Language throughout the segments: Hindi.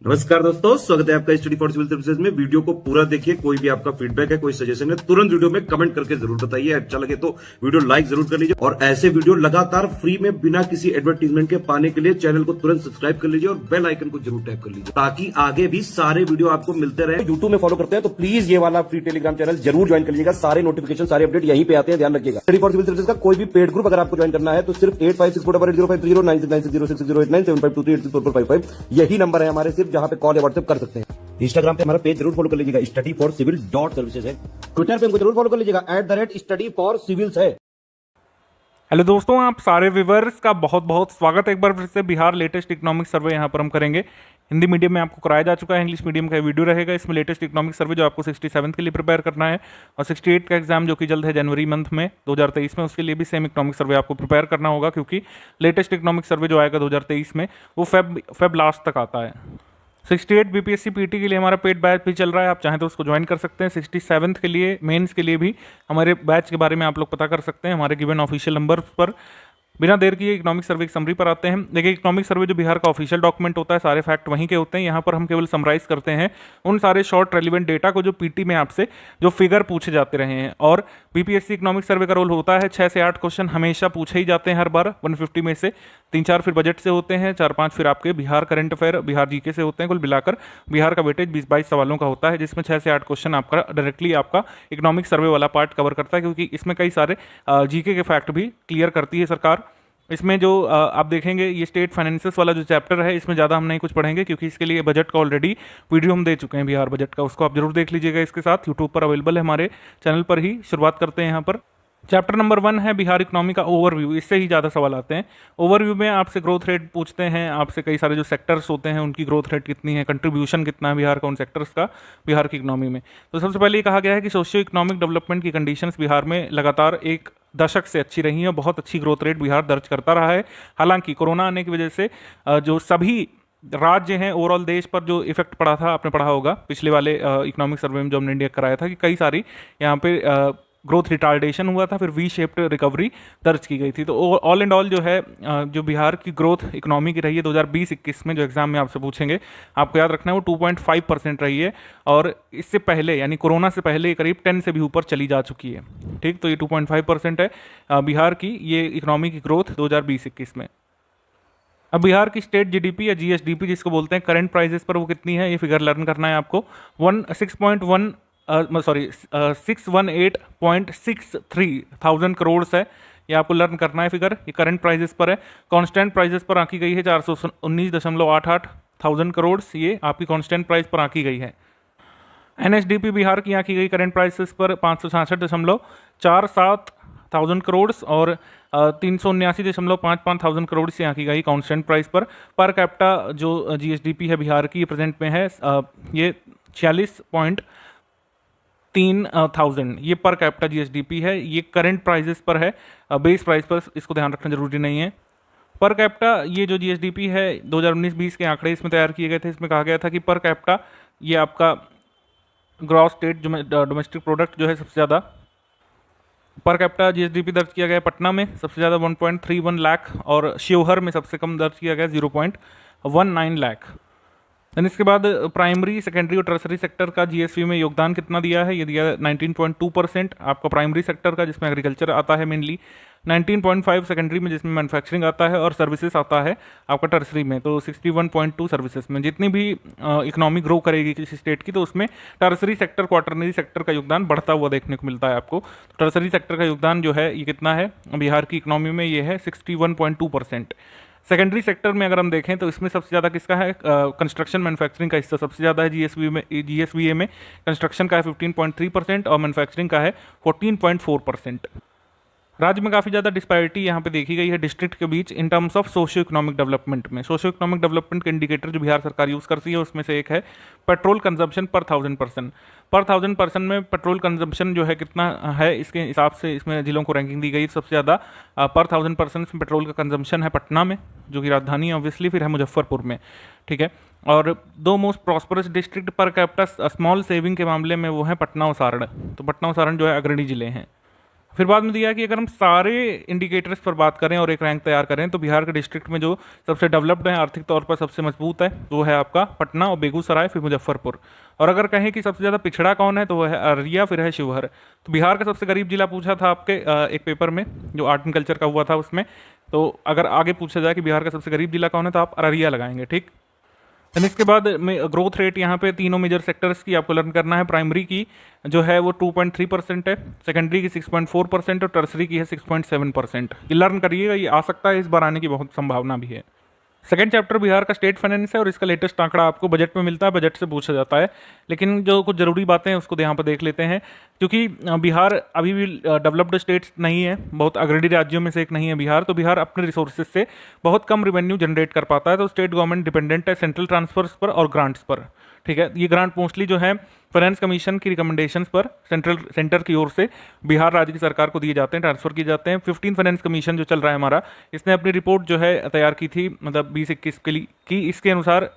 नमस्कार दोस्तों, स्वागत है आपका स्टडी फॉर सिविल सर्विसेज में। वीडियो को पूरा देखिए। कोई भी आपका फीडबैक है, कोई सजेशन है, तुरंत वीडियो में कमेंट करके जरूर बताइए। अच्छा लगे तो वीडियो लाइक जरूर कर लीजिए और ऐसे वीडियो लगातार फ्री में बिना किसी एडवर्टीजमेंट के पाने के लिए चैनल को तुरंत सब्सक्राइब कर लीजिए और बेल आइकन को जरूर टैप कर लीजिए ताकि आगे भी सारे वीडियो आपको मिलते रहे। यूट्यूब में फॉलो करते हैं तो प्लीज ये वाला फ्री टेलीग्राम चैनल जरूर ज्वाइन कर लीजिएगा। सारे नोटिफिकेशन, सारे अपडेट यहीं पे आते हैं, ध्यान रखिएगा। स्टडी फॉर सिविल सर्विसेज का कोई भी पेड ग्रुप अगर आपको ज्वाइन करना है तो सिर्फ 8564880530 96960606089755 यही नंबर है हमारे, सिर्फ जहां पे कॉल या व्हाट्सएप कर सकते हैं। इंस्टाग्राम पे हमारा पेज जरूर फॉलो कर लीजिएगा, स्टडी फॉर सिविल .सर्विसेज है। ट्विटर पे हमको जरूर फॉलो कर लीजिएगा, @study for civils है। हेलो दोस्तों, आप सारे व्यूवर्स का बहुत बहुत स्वागत है एक बार फिर से। बिहार लेटेस्ट इकोनॉमिक सर्वे यहाँ पर हम करेंगे। हिंदी मीडियम में आपको कराया जा चुका है, इंग्लिश मीडियम का वीडियो रहेगा। इसमें लेटेस्ट इकोनॉमिक सर्वे जो आपको 67 के लिए प्रिपेयर करना है और 68 का एग्जाम जो कि जल्द है जनवरी मंथ में 2023 में, उसके लिए भी सेम इकोनॉमिक सर्वे आपको प्रिपेयर करना होगा क्योंकि लेटेस्ट इकोनॉमिक सर्वे जो आएगा 2023 में वो फेब लास्ट तक आता है। 68 बीपीएससी पीटी के लिए हमारा पेड बैच भी चल रहा है, आप चाहें तो उसको ज्वाइन कर सकते हैं। 67 के लिए मेंस के लिए भी हमारे बैच के बारे में आप लोग पता कर सकते हैं हमारे गिवन ऑफिशियल नंबर पर। बिना देर किए इकोनॉमिक सर्वे की समरी पर आते हैं। देखिए, इकोनॉमिक सर्वे जो बिहार का ऑफिशियल डॉक्यूमेंट होता है, सारे फैक्ट वहीं के होते हैं। यहाँ पर हम केवल समराइज करते हैं उन सारे शॉर्ट रेलिवेंट डेटा को जो पीटी में आपसे जो फिगर पूछे जाते रहे हैं। और बीपीएससी इकोनॉमिक सर्वे का रोल होता है 6 से 8 क्वेश्चन हमेशा पूछे ही जाते हैं हर बार 150 में से। 3-4 फिर बजट से होते हैं, 4-5 फिर आपके Bihar current affair, Bihar GK से होते हैं। कुल मिलाकर बिहार का वेटेज 20-22 सवालों का होता है, जिसमें 6 से 8 क्वेश्चन आपका डायरेक्टली आपका इकोनॉमिक सर्वे वाला पार्ट कवर करता है, क्योंकि इसमें कई सारे जीके के फैक्ट भी क्लियर करती है सरकार। इसमें जो आप देखेंगे ये स्टेट फाइनेंसेस वाला जो चैप्टर है, इसमें ज़्यादा हम नहीं कुछ पढ़ेंगे क्योंकि इसके लिए बजट का ऑलरेडी वीडियो हम दे चुके हैं, बिहार बजट का। उसको आप जरूर देख लीजिएगा। इसके साथ यूट्यूब पर अवेलेबल है, हमारे चैनल पर ही। शुरुआत करते हैं यहाँ पर। चैप्टर नंबर 1 है बिहार इकोनॉमी का ओवरव्यू। इससे ही ज़्यादा सवाल आते हैं। ओवरव्यू में आपसे ग्रोथ रेट पूछते हैं, आपसे कई सारे जो सेक्टर्स होते हैं उनकी ग्रोथ रेट कितनी है, कंट्रीब्यूशन कितना है बिहार का उन सेक्टर्स का बिहार की इकोनॉमी में। तो सबसे पहले ये कहा गया है कि सोशियो इकोनॉमिक डेवलपमेंट की कंडीशंस बिहार में लगातार एक दशक से अच्छी रही है। बहुत अच्छी ग्रोथ रेट बिहार दर्ज करता रहा है। हालांकि कोरोना आने की वजह से जो सभी राज्य हैं, ओवरऑल देश पर जो इफेक्ट पड़ा था, आपने पढ़ा होगा पिछले वाले इकोनॉमिक सर्वे में जो हमने इंडिया कराया था कि कई सारी यहाँ पे ग्रोथ रिटार्डेशन हुआ था, फिर वी शेप्ड रिकवरी दर्ज की गई थी। तो ऑल एंड ऑल जो है जो बिहार की ग्रोथ इकोनॉमी की रही है 2020-21 में, जो एग्जाम में आपसे पूछेंगे, आपको याद रखना है वो 2.5% रही है। और इससे पहले यानी कोरोना से पहले करीब 10 से भी ऊपर चली जा चुकी है। ठीक, तो ये 2.5% है बिहार की ये इकोनॉमी की ग्रोथ 2020-21 में। अब बिहार की स्टेट जीडीपी या जीएसडीपी जिसको बोलते हैं, करंट प्राइजेस पर वो कितनी है, ये फिगर लर्न करना है आपको। 618.63 थाउजेंड करोड़ है, ये आपको लर्न करना है फिगर। ये करंट प्राइजेस पर है। कांस्टेंट प्राइजेस पर आंकी गई है 419.88 थाउजेंड करोड़, ये आपकी कांस्टेंट प्राइस पर आंकी गई है। एनएसडीपी बिहार की आंकी गई करंट प्राइसेस पर 566.47 थाउजेंड करोड़ और 379.55 थाउजेंड करोड़ से आंकी गई कांस्टेंट प्राइस पर कैपिटा जो जीएसडीपी है बिहार की प्रेजेंट में है ये 46.3 ये पर कैपिटा जीएसडीपी है। ये करंट प्राइजेस पर है, बेस प्राइस पर इसको ध्यान रखना जरूरी नहीं है। पर कैपिटा ये जो जीएसडीपी है 2019-20 के आंकड़े इसमें तैयार किए गए थे। इसमें कहा गया था कि पर कैपिटा ये आपका ग्रॉस स्टेट डोमेस्टिक प्रोडक्ट जो है सबसे ज़्यादा पर कैपिटा जीएसडीपी दर्ज किया गया पटना में सबसे ज़्यादा 1.31 लाख और शिवहर में सबसे कम दर्ज किया गया 0.19 लाख। देन इसके बाद प्राइमरी, सेकेंडरी और टर्सरी सेक्टर का जीएसवी में योगदान कितना दिया है, ये दिया 19.2% आपका प्राइमरी सेक्टर का, जिसमें एग्रीकल्चर आता है मेनली, 19.5 सेकेंडरी में जिसमें मैन्युफैक्चरिंग आता है और सर्विसेज आता है आपका टर्सरी में। तो 61.2 सर्विसेज में जितनी भी इकोनॉमी ग्रो करेगी किसी स्टेट की, तो उसमें टर्सरी सेक्टर, क्वार्टरनरी सेक्टर का योगदान बढ़ता हुआ देखने को मिलता है आपको। तो टर्सरी सेक्टर का योगदान जो है ये कितना है बिहार की इकोनॉमी में, ये है 61.2%। सेकेंडरी सेक्टर में अगर हम देखें तो इसमें सबसे ज़्यादा किसका है, कंस्ट्रक्शन मैन्युफैक्चरिंग का हिस्सा सबसे ज़्यादा है जीएसवीए में कंस्ट्रक्शन का है 15.3% और मैन्युफैक्चरिंग का है 14.4%। राज्य में काफ़ी ज़्यादा डिस्पैरिटी यहाँ पे देखी गई है डिस्ट्रिक्ट के बीच in terms of socio economic development में। सोशियो इकोनॉमिक डेवलपमेंट के इंडिकेटर जो बिहार सरकार यूज़ करती है उसमें से एक है पेट्रोल कंजम्पशन पर 1000 पर्सन में पेट्रोल कंजम्पशन जो है कितना है, इसके हिसाब से इसमें जिलों को रैंकिंग दी गई। सबसे ज़्यादा पर 1000 पर्सन में पेट्रोल का कंजम्पशन है पटना में, जो कि राजधानी है ऑब्वियसली, फिर है मुजफ्फरपुर में। ठीक है, और दो most prosperous district per capita small saving के मामले में वो है पटना और सारण। तो पटना और सारण जो है अग्रणी जिले हैं। फिर बाद में दिया कि अगर हम सारे इंडिकेटर्स पर बात करें और एक रैंक तैयार करें तो बिहार के डिस्ट्रिक्ट में जो सबसे डेवलप्ड है, आर्थिक तौर पर सबसे मजबूत है, वो है आपका पटना और बेगूसराय, फिर मुजफ्फरपुर। और अगर कहें कि सबसे ज़्यादा पिछड़ा कौन है तो वह है अररिया, फिर है शिवहर। तो बिहार का सबसे गरीब जिला पूछा था आपके एक पेपर में जो आर्ट एंड कल्चर का हुआ था उसमें। तो अगर आगे पूछा जाए कि बिहार का सबसे गरीब जिला कौन है तो आप अररिया लगाएंगे, ठीक। देन इसके बाद में ग्रोथ रेट यहाँ पे तीनों मेजर सेक्टर्स की आपको लर्न करना है। प्राइमरी की जो है वो 2.3% है, सेकेंडरी की 6.4% और टर्सरी की है 6.7%। ये लर्न करिएगा, ये आ सकता है, इस बार आने की बहुत संभावना भी है। सेकेंड चैप्टर बिहार का स्टेट फाइनेंस है और इसका लेटेस्ट आंकड़ा आपको बजट में मिलता है, बजट से पूछा जाता है। लेकिन जो कुछ जरूरी बातें हैं उसको यहाँ पर देख लेते हैं, क्योंकि बिहार अभी भी डेवलप्ड स्टेट्स नहीं है, बहुत अग्रणी राज्यों में से एक नहीं है बिहार। तो बिहार अपने रिसोर्सेज से बहुत कम रेवेन्यू जनरेट कर पाता है। तो स्टेट गवर्नमेंट डिपेंडेंट है सेंट्रल ट्रांसफर्स पर और ग्रांट्स पर, ठीक है। ये ग्रांट मोस्टली जो है फाइनेंस कमीशन की रिकमेंडेशंस पर सेंटर की ओर से बिहार राज्य की सरकार को दिए जाते हैं, ट्रांसफर किए जाते हैं। 15 फाइनेंस कमीशन जो चल रहा है हमारा, इसने अपनी रिपोर्ट जो है तैयार की थी, मतलब 2021 के लिए की। इसके अनुसार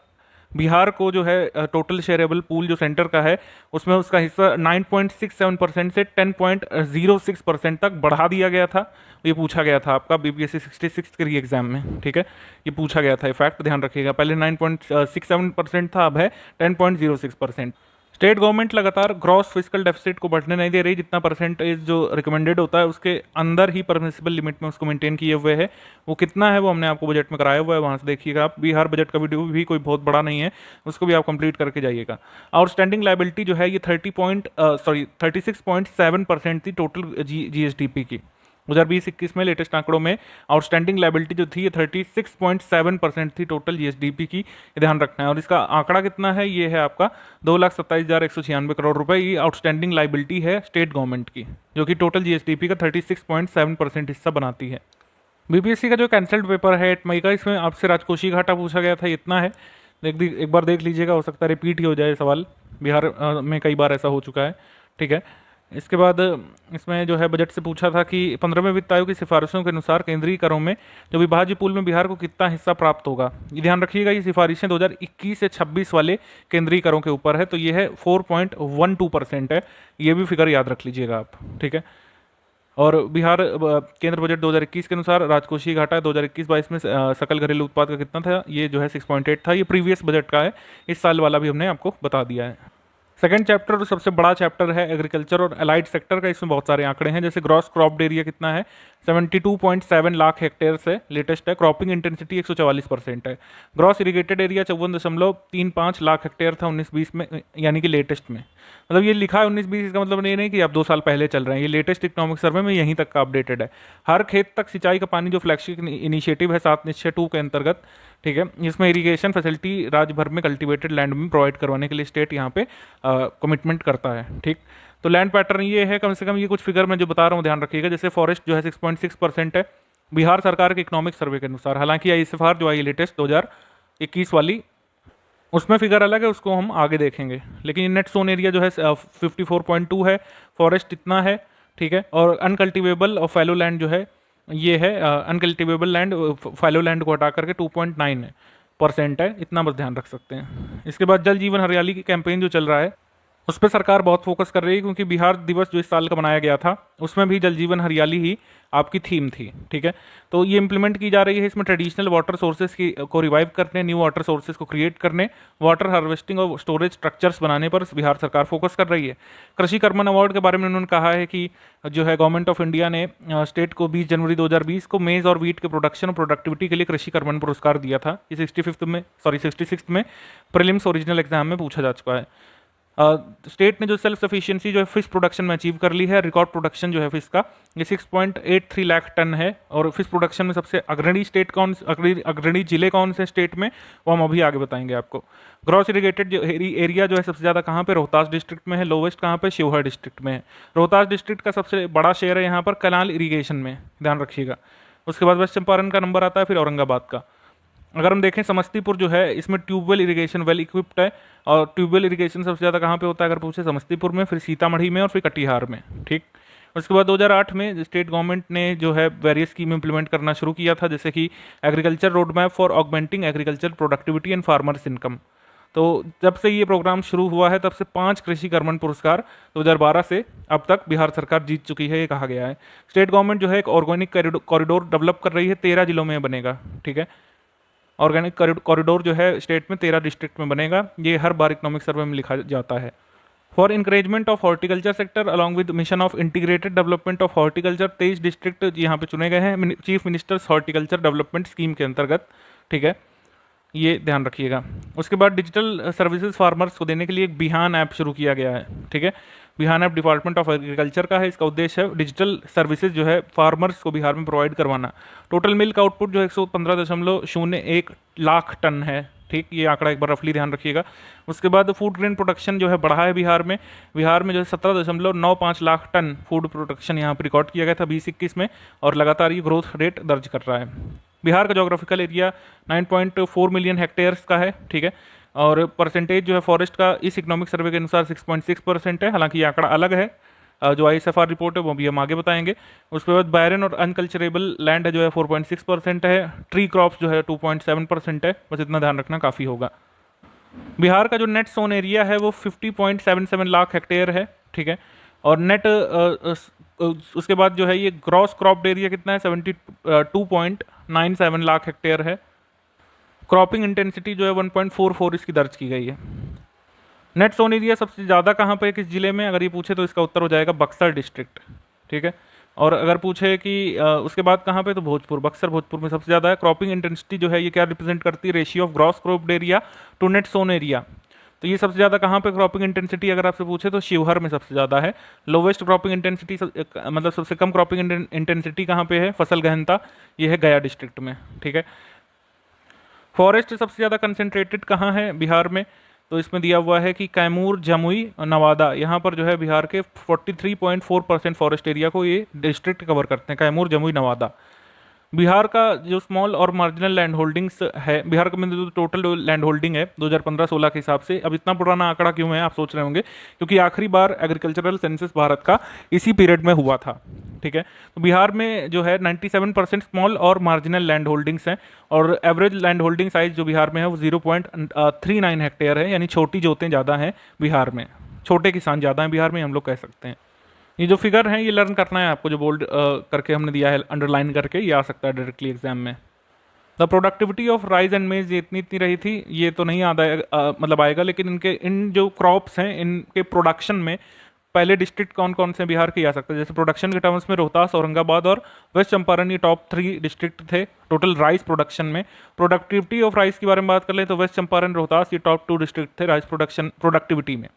बिहार को जो है टोटल शेयरेबल पूल जो सेंटर का है उसमें उसका हिस्सा 9.67% से 10.06% तक बढ़ा दिया गया था। ये पूछा गया था आपका बीपीएससी 66 के एग्जाम में, ठीक है। ये पूछा गया था, ये फैक्ट ध्यान रखिएगा। पहले 9.67% था, अब है 10.06%। स्टेट गवर्नमेंट लगातार ग्रॉस फिस्कल डेफिसिट को बढ़ने नहीं दे रही, जितना परसेंटेज जो रिकमेंडेड होता है उसके अंदर ही परमिसिबल लिमिट में उसको मेंटेन किए हुए है। वो कितना है वो हमने आपको बजट में कराया हुआ है, वहाँ से देखिएगा आप। बिहार बजट का वीडियो भी कोई बहुत बड़ा नहीं है, उसको भी आप कंप्लीट करके जाइएगा। आउटस्टैंडिंग लाइबिलिटी जो है ये 36.7% थी टोटल जीएसडीपी की। 2020-21 में लेटेस्ट आंकड़ों में आउटस्टैंडिंग लाइबिलिटी जो थी ये 36.7% थी टोटल जीएसडीपी की, ध्यान रखना है। और इसका आंकड़ा कितना है, ये है आपका 2,27,196 करोड़ रुपए। ये आउटस्टैंडिंग लाइबिलिटी है स्टेट गवर्नमेंट की, जो कि टोटल जीएसडीपी का 36.7% हिस्सा बनाती है। बीपीएससी का जो कैंसल्ड पेपर है 8 मई का, इसमें आपसे राजकोषीय घाटा पूछा गया था, इतना है। एक बार देख लीजिएगा, हो सकता है रिपीट ही हो जाए सवाल, बिहार में कई बार ऐसा हो चुका है, ठीक है। इसके बाद इसमें जो है बजट से पूछा था कि 15वें वित्त आयोग की सिफारिशों के अनुसार केंद्रीय करों में जो विभाज्य पूल में बिहार को कितना हिस्सा प्राप्त होगा। ये ध्यान रखिएगा, ये सिफारिशें 2021 से 26 वाले केंद्रीय करों के ऊपर है। तो ये है 4.12% है, ये भी फिगर याद रख लीजिएगा आप, ठीक है। और बिहार केंद्र बजट 2021 के अनुसार राजकोषीय घाटा 2021-22 में सकल घरेलू उत्पाद का कितना था, ये जो है 6.8 था। ये प्रीवियस बजट का है, इस साल वाला भी हमने आपको बता दिया है। सेकंड चैप्टर और सबसे बड़ा चैप्टर है एग्रीकल्चर और अलाइड सेक्टर का। इसमें बहुत सारे आंकड़े हैं, जैसे ग्रॉस क्रॉप्ड एरिया कितना है, 72.7 लाख हेक्टेयर से लेटेस्ट है। क्रॉपिंग इंटेंसिटी 144% है। Gross irrigated area 54.35 lakh hectare था 19-20 में, यानी कि लेटेस्ट में। मतलब ये लिखा है 19-20, इसका मतलब ये नहीं कि आप 2 साल पहले चल रहे हैं, ये लेटेस्ट इकोनॉमिक सर्वे में यहीं तक का अपडेटेड है। हर खेत तक सिंचाई का पानी जो फ्लैगशिप इनिशिएटिव है 7 निश्चय 2 के अंतर्गत, ठीक है। इसमें इरिगेशन फैसिलिटी राज्य भर में कल्टीवेटेड लैंड में प्रोवाइड करवाने के लिए स्टेट यहाँ पे कमिटमेंट करता है, ठीक। तो लैंड पैटर्न ये है, कम से कम ये कुछ फिगर मैं जो बता रहा हूँ ध्यान रखिएगा। जैसे फॉरेस्ट जो है 6.6% है बिहार सरकार के इकोनॉमिक सर्वे के अनुसार। हालांकि आईएसएफआर जो आई लेटेस्ट 2021 वाली, उसमें फिगर अलग है, उसको हम आगे देखेंगे। लेकिन नेट सोन एरिया जो है 54.2 है, फॉरेस्ट इतना है, ठीक है। और अनकल्टिवेबल और फैलो लैंड जो है ये है अनकल्टिवेबल लैंड, फैलो लैंड को हटा करके 2.9% है, इतना बस ध्यान रख सकते हैं। इसके बाद जल जीवन हरियाली की कैंपेन जो चल रहा है उस पर सरकार बहुत फोकस कर रही है, क्योंकि बिहार दिवस जो इस साल का बनाया गया था उसमें भी जल जीवन हरियाली ही आपकी थीम थी, ठीक है। तो ये इंप्लीमेंट की जा रही है। इसमें ट्रेडिशनल वाटर सोर्सेज को रिवाइव करने, न्यू वाटर सोर्सेज को क्रिएट करने, वाटर हार्वेस्टिंग और स्टोरेज स्ट्रक्चर्स बनाने पर बिहार सरकार फोकस कर रही है। कृषि कर्मण अवार्ड के बारे में उन्होंने कहा है कि जो है गवर्नमेंट ऑफ इंडिया ने स्टेट को 20 जनवरी 2020 को मेज और वीट के प्रोडक्शन और प्रोडक्टिविटी के लिए कृषि कर्मण पुरस्कार दिया था। ये 66 में प्रीलिम्स ओरिजिनल एग्जाम में पूछा जा चुका है। स्टेट ने जो सेल्फ सफिशिएंसी जो है फिश प्रोडक्शन में अचीव कर ली है। रिकॉर्ड प्रोडक्शन जो है फिश का ये 6.83 लाख टन है। और फिश प्रोडक्शन में सबसे अग्रणी स्टेट अग्रणी जिले कौन से स्टेट में, वो हम अभी आगे बताएंगे आपको। ग्रॉस इरिगेटेड जो एरिया जो है सबसे ज़्यादा कहाँ पे, रोहतास डिस्ट्रिक्ट में है। लोवेस्ट कहाँ पे, शिवहर डिस्ट्रिक्ट में है। रोहतास डिस्ट्रिक्ट का सबसे बड़ा शेयर है यहाँ पर कनाल इरीगेशन में, ध्यान रखिएगा। उसके बाद वेस्ट चंपारण का नंबर आता है, फिर औरंगाबाद का। अगर हम देखें समस्तीपुर जो है इसमें ट्यूबवेल इरिगेशन वेल इक्विप्ड है। और ट्यूबवेल इरिगेशन सबसे ज़्यादा कहाँ पे होता है अगर पूछे, समस्तीपुर में, फिर सीतामढ़ी में और फिर कटिहार में, ठीक। उसके बाद 2008 में स्टेट गवर्नमेंट ने जो है वेरियस स्कीम इंप्लीमेंट करना शुरू किया था, जैसे कि agriculture road map for augmenting agriculture productivity and farmers income. तो जब से ये प्रोग्राम शुरू हुआ है तब से 5 कृषि कर्मण पुरस्कार 2012 से अब तक बिहार सरकार जीत चुकी है, ये कहा गया है। स्टेट गवर्नमेंट जो है एक ऑर्गेनिक कॉरिडोर डेवलप कर रही है, 13 जिलों में बनेगा, ठीक है। ऑर्गेनिक कॉरिडोर जो है स्टेट में 13 डिस्ट्रिक्ट में बनेगा, ये हर बार इकोनॉमिक सर्वे में लिखा जाता है। For encouragement of horticulture sector along with mission of integrated development of horticulture 23 district यहाँ पे चुने गए हैं chief ministers horticulture development scheme के अंतर्गत, ठीक है, ये ध्यान रखिएगा। उसके बाद डिजिटल सर्विसेज फार्मर्स को देने के लिए एक बिहान ऐप शुरू किया गया है, ठीक है। बिहान ऐप डिपार्टमेंट ऑफ एग्रीकल्चर का है। इसका उद्देश्य है डिजिटल सर्विसेज जो है फार्मर्स को बिहार में प्रोवाइड करवाना। टोटल मिल्क आउटपुट जो 115.01 लाख टन है, ठीक, ये आंकड़ा एक बार रफली ध्यान रखिएगा। उसके बाद फूड ग्रेन प्रोडक्शन जो है बढ़ा है बिहार में जो है 17.95 लाख टन फूड प्रोडक्शन यहाँ पर रिकॉर्ड किया गया था 2021 में, और लगातार ये ग्रोथ रेट दर्ज कर रहा है। बिहार का जोग्राफिकल एरिया 9.4 मिलियन हेक्टेयर्स का है, ठीक है, और परसेंटेज जो है फॉरेस्ट का इस इकोनॉमिक सर्वे के अनुसार 6.6% है। हालांकि ये आंकड़ा अलग है, जो ISFR रिपोर्ट है वो भी हम आगे बताएंगे। उसके बाद बैरन और अनकल्चरेबल लैंड है जो है 4.6% है। ट्री क्रॉप्स जो है 2.7% है, बस इतना ध्यान रखना काफ़ी होगा। बिहार का जो नेट सोन एरिया है वो 50.77 लाख हेक्टेयर है, ठीक है, और नेट उसके बाद जो है ये ग्रॉस क्रॉप्ड एरिया कितना है 72.97 लाख हेक्टेयर है। क्रॉपिंग इंटेंसिटी जो है 1.44 इसकी दर्ज की गई है। नेट सोन एरिया सबसे ज़्यादा कहाँ पे किस जिले में, अगर ये पूछे तो इसका उत्तर हो जाएगा बक्सर डिस्ट्रिक्ट, ठीक है। और अगर पूछे कि उसके बाद कहाँ पे, तो भोजपुर, बक्सर भोजपुर में सबसे ज़्यादा है। क्रॉपिंग इंटेंसिटी जो है ये क्या रिप्रेजेंट करती है, ratio of gross cropped area to net sown area. तो ये सबसे ज़्यादा कहाँ पे क्रॉपिंग इंटेंसिटी अगर आपसे पूछे तो शिवहर में सबसे ज़्यादा है। लोवेस्ट क्रॉपिंग इंटेंसिटी मतलब सबसे कम क्रॉपिंग इंटेंसिटी कहाँ पे है, फसल गहनता, ये है गया डिस्ट्रिक्ट में, ठीक है। फॉरेस्ट सबसे ज़्यादा कंसेंट्रेटेड कहाँ है बिहार में, तो इसमें दिया हुआ है कि कैमूर, जमुई, नवादा, यहाँ पर जो है बिहार के 43.4% फॉरेस्ट एरिया को ये डिस्ट्रिक्ट कवर करते हैं, कैमूर, जमुई, नवादा। बिहार का जो स्मॉल और मार्जिनल लैंड होल्डिंग्स है, बिहार का में जो टोटल लैंड होल्डिंग है 2015-16 के हिसाब से, अब इतना पुराना आंकड़ा क्यों है आप सोच रहे होंगे, क्योंकि आखिरी बार एग्रीकल्चरल सेंसस भारत का इसी पीरियड में हुआ था, ठीक है। तो बिहार में जो है 97% स्मॉल और मार्जिनल लैंड होल्डिंग्स हैं, और एवरेज लैंड होल्डिंग साइज जो बिहार में है वो 0.39 हेक्टेयर है, यानी छोटी जोतें ज़्यादा हैं बिहार में, छोटे किसान ज़्यादा हैं बिहार में, हम लोग कह सकते हैं। ये जो फिगर है ये लर्न करना है आपको, जो बोल्ड करके हमने दिया है अंडरलाइन करके, ये आ सकता है डायरेक्टली एग्जाम में। The productivity of rice and मेज ये इतनी रही थी, ये तो नहीं मतलब आएगा, लेकिन इनके इन जो क्रॉप्स हैं इनके प्रोडक्शन में पहले डिस्ट्रिक्ट कौन कौन से बिहार के आ सकते हैं। जैसे प्रोडक्शन के टर्म्स में रोहतास, औरंगाबाद और वेस्ट चंपारण ये टॉप 3 डिस्ट्रिक्ट थे टोटल राइस प्रोडक्शन में। प्रोडक्टिविटी ऑफ राइस के बारे में बात कर ले तो वेस्ट चंपारण, रोहतास ये टॉप 2 डिस्ट्रिक्ट थे राइस प्रोडक्टिविटी में।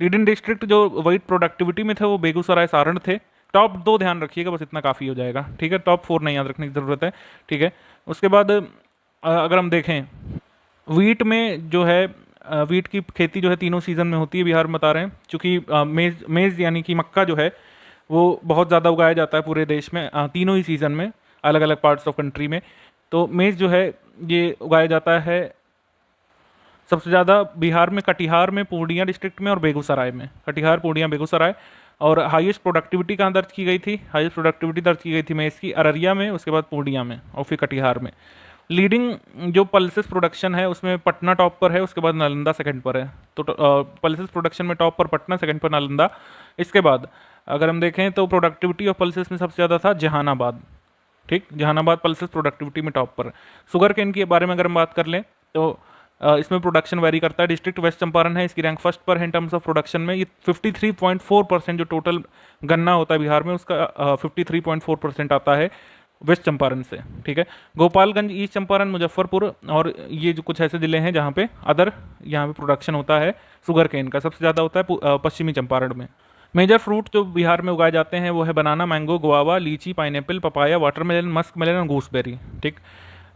लीडिंग डिस्ट्रिक्ट जो वाइट प्रोडक्टिविटी में थे वो बेगूसराय, सारण थे। टॉप 2 ध्यान रखिएगा, बस इतना काफ़ी हो जाएगा, ठीक है। टॉप 4 नहीं याद रखने की ज़रूरत है, ठीक है। उसके बाद अगर हम देखें वीट में जो है, वीट की खेती जो है तीनों सीज़न में होती है बिहार में, बता रहे हैं, चूँकि मेज़ यानी कि मक्का जो है वो बहुत ज़्यादा उगाया जाता है पूरे देश में, तीनों ही सीज़न में अलग अलग पार्ट्स ऑफ कंट्री में। तो मेज़ जो है ये उगाया जाता है सबसे ज़्यादा बिहार में कटिहार में, पूर्णिया डिस्ट्रिक्ट में और बेगूसराय में। कटिहार, पूर्णिया, बेगूसराय। और हाईएस्ट प्रोडक्टिविटी कहाँ दर्ज की गई थी, हाईएस्ट प्रोडक्टिविटी दर्ज की गई थी मेज़ की अररिया में, उसके बाद पूर्णिया में और फिर कटिहार में। लीडिंग जो पल्सेस प्रोडक्शन है उसमें पटना टॉप पर है, उसके बाद नालंदा सेकंड पर है। तो पल्सेस प्रोडक्शन में टॉप पर पटना, सेकंड पर नालंदा। इसके बाद अगर हम देखें तो प्रोडक्टिविटी ऑफ पल्सेस में सबसे ज़्यादा था जहानाबाद, ठीक, जहानाबाद पल्सेस प्रोडक्टिविटी में टॉप पर। शुगर केन के बारे में अगर हम बात कर लें तो इसमें प्रोडक्शन वेरी करता है। डिस्ट्रिक्ट वेस्ट चंपारण है, इसकी रैंक फर्स्ट पर है इन टर्म्स ऑफ प्रोडक्शन में। ये 53.4% जो टोटल गन्ना होता है बिहार में उसका 53.4% आता है वेस्ट चंपारण से, ठीक है। गोपालगंज, ईस्ट चंपारण, मुजफ्फरपुर और ये जो कुछ ऐसे जिले हैं जहाँ पे यहाँ पे प्रोडक्शन होता है शुगर केन का, सबसे ज़्यादा होता है पश्चिमी चंपारण में। मेजर फ्रूट जो बिहार में उगाए जाते हैं वो है banana, mango, guava, litchi, pineapple, papaya, watermelon, musk melon और गूसबेरी, ठीक।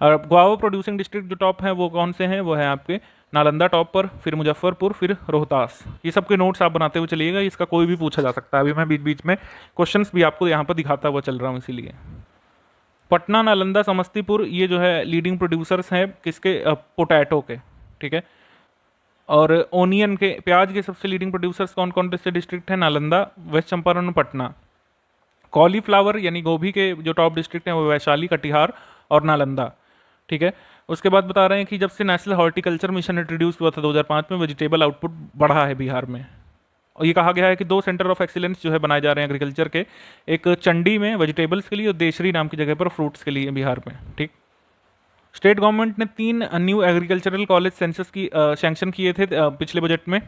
और गुआवा प्रोड्यूसिंग डिस्ट्रिक्ट जो टॉप हैं वो कौन से हैं, वो है आपके नालंदा टॉप पर, फिर मुजफ्फरपुर, फिर रोहतास। ये सबके नोट्स आप बनाते हुए चलिएगा, इसका कोई भी पूछा जा सकता है। अभी मैं बीच बीच में क्वेश्चंस भी आपको यहाँ पर दिखाता हुआ चल रहा हूँ, इसीलिए। पटना, नालंदा, समस्तीपुर ये जो है लीडिंग प्रोड्यूसर्स हैं किसके, पोटैटो के, ठीक है। और ओनियन के, प्याज के सबसे लीडिंग प्रोड्यूसर्स कौन कौन से डिस्ट्रिक्ट हैं, नालंदा, वेस्ट चंपारण, पटना। कॉलीफ्लावर यानी गोभी के जो टॉप डिस्ट्रिक्ट हैं वो वैशाली, कटिहार और नालंदा, ठीक है। उसके बाद बता रहे हैं कि जब से नेशनल हॉर्टिकल्चर मिशन इंट्रोड्यूस हुआ था 2005 में, वेजिटेबल आउटपुट बढ़ा है बिहार में। और ये कहा गया है कि 2 सेंटर ऑफ एक्सीलेंस जो है बनाए जा रहे हैं एग्रीकल्चर के, एक चंडी में वेजिटेबल्स के लिए और देशरी नाम की जगह पर फ्रूट्स के लिए बिहार में। ठीक, स्टेट गवर्नमेंट ने 3 न्यू एग्रीकल्चरल कॉलेज सेंसस की सैंक्शन किए थे पिछले बजट में।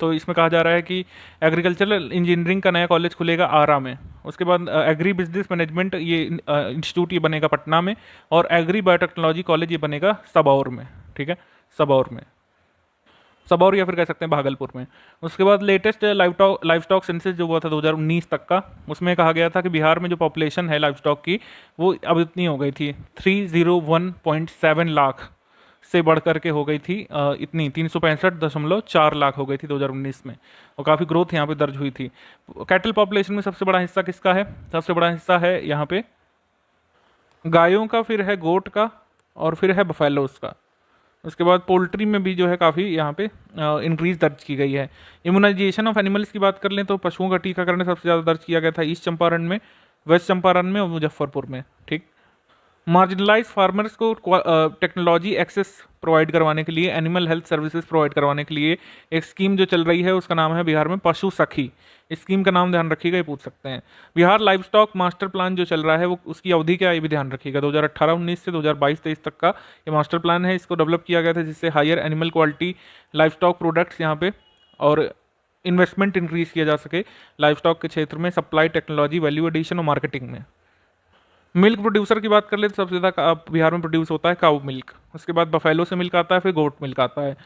तो इसमें कहा जा रहा है कि एग्रीकल्चरल इंजीनियरिंग का नया कॉलेज खुलेगा आरा में। उसके बाद एग्री बिजनेस मैनेजमेंट ये इंस्टीट्यूट ये बनेगा पटना में, और एग्री बायोटेक्नोलॉजी कॉलेज ये बनेगा सबौर में। ठीक है, सबौर में, सबौर या फिर कह सकते हैं भागलपुर में। उसके बाद लेटेस्ट लाइव स्टॉक सेंसस जो हुआ था 2019 तक का, उसमें कहा गया था कि बिहार में जो पॉपुलेशन है लाइव स्टॉक की वो अब इतनी हो गई थी 301.7 लाख से बढ़ करके हो गई थी इतनी 365.4 लाख हो गई थी 2019 में, और काफ़ी ग्रोथ यहाँ पे दर्ज हुई थी। कैटल पॉपुलेशन में सबसे बड़ा हिस्सा किसका है? सबसे बड़ा हिस्सा है यहाँ पे गायों का, फिर है गोट का, और फिर है बफेलोस का। उसके बाद पोल्ट्री में भी जो है काफ़ी यहाँ पे इंक्रीज दर्ज की गई है। इम्यूनाइजेशन ऑफ एनिमल्स की बात कर लें तो पशुओं का टीकाकरण सबसे ज़्यादा दर्ज किया गया था ईस्ट चंपारण में, वेस्ट चंपारण में और मुजफ्फरपुर में। ठीक, मार्जिनलाइज फार्मर्स को टेक्नोलॉजी एक्सेस प्रोवाइड करवाने के लिए, एनिमल हेल्थ सर्विसेज प्रोवाइड करवाने के लिए एक स्कीम जो चल रही है उसका नाम है बिहार में पशु सखी। इस स्कीम का नाम ध्यान रखिएगा, ये पूछ सकते हैं। Bihar live stock master plan जो चल रहा है वो उसकी अवधि क्या है ये भी ध्यान रखिएगा। 2018-19 से 2022-23 तक का ये मास्टर प्लान है। इसको डेवलप किया गया था जिससे higher animal quality livestock products यहाँ पे और इन्वेस्टमेंट इंक्रीज किया जा सके लाइव स्टॉक के क्षेत्र में, सप्लाई टेक्नोलॉजी, वैल्यू एडिशन और मार्केटिंग में। मिल्क प्रोड्यूसर की बात कर ले तो सबसे ज़्यादा बिहार में प्रोड्यूस होता है काऊ मिल्क। उसके बाद बफेलो से मिल्क आता है, फिर गोट मिल्क आता है।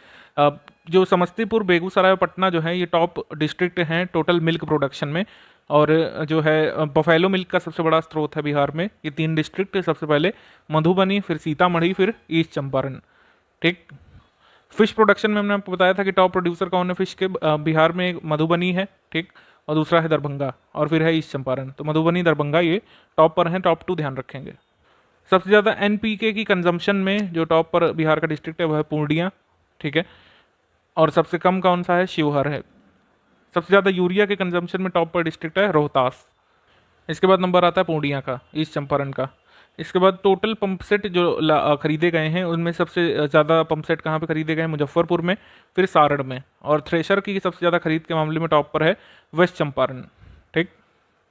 जो समस्तीपुर, बेगूसराय और पटना जो है ये टॉप डिस्ट्रिक्ट हैं टोटल मिल्क प्रोडक्शन में, और जो है बफेलो मिल्क का सबसे बड़ा स्रोत है बिहार में। ये 3 डिस्ट्रिक्ट, सबसे पहले मधुबनी, फिर सीतामढ़ी, फिर ईस्ट चंपारण। ठीक, फिश प्रोडक्शन में हमने आपको बताया था कि टॉप प्रोड्यूसर कौन है फिश के, बिहार में मधुबनी है। ठीक, और दूसरा है दरभंगा, और फिर है ईस्ट चंपारण। तो मधुबनी, दरभंगा ये टॉप पर हैं, टॉप 2 ध्यान रखेंगे। सबसे ज़्यादा एनपीके की कंजम्पशन में जो टॉप पर बिहार का डिस्ट्रिक्ट है वो है पूर्णिया। ठीक है, और सबसे कम कौन सा है? शिवहर है। सबसे ज़्यादा यूरिया के कंजम्पशन में टॉप पर डिस्ट्रिक्ट है रोहतास। इसके बाद नंबर आता है पूर्णिया का, ईस्ट चंपारण का। इसके बाद टोटल पंप सेट जो खरीदे गए हैं उनमें सबसे ज़्यादा पंप सेट कहाँ पे खरीदे गए हैं? मुजफ्फरपुर में, फिर सारण में, और थ्रेशर की सबसे ज़्यादा खरीद के मामले में टॉप पर है वेस्ट चंपारण। ठीक,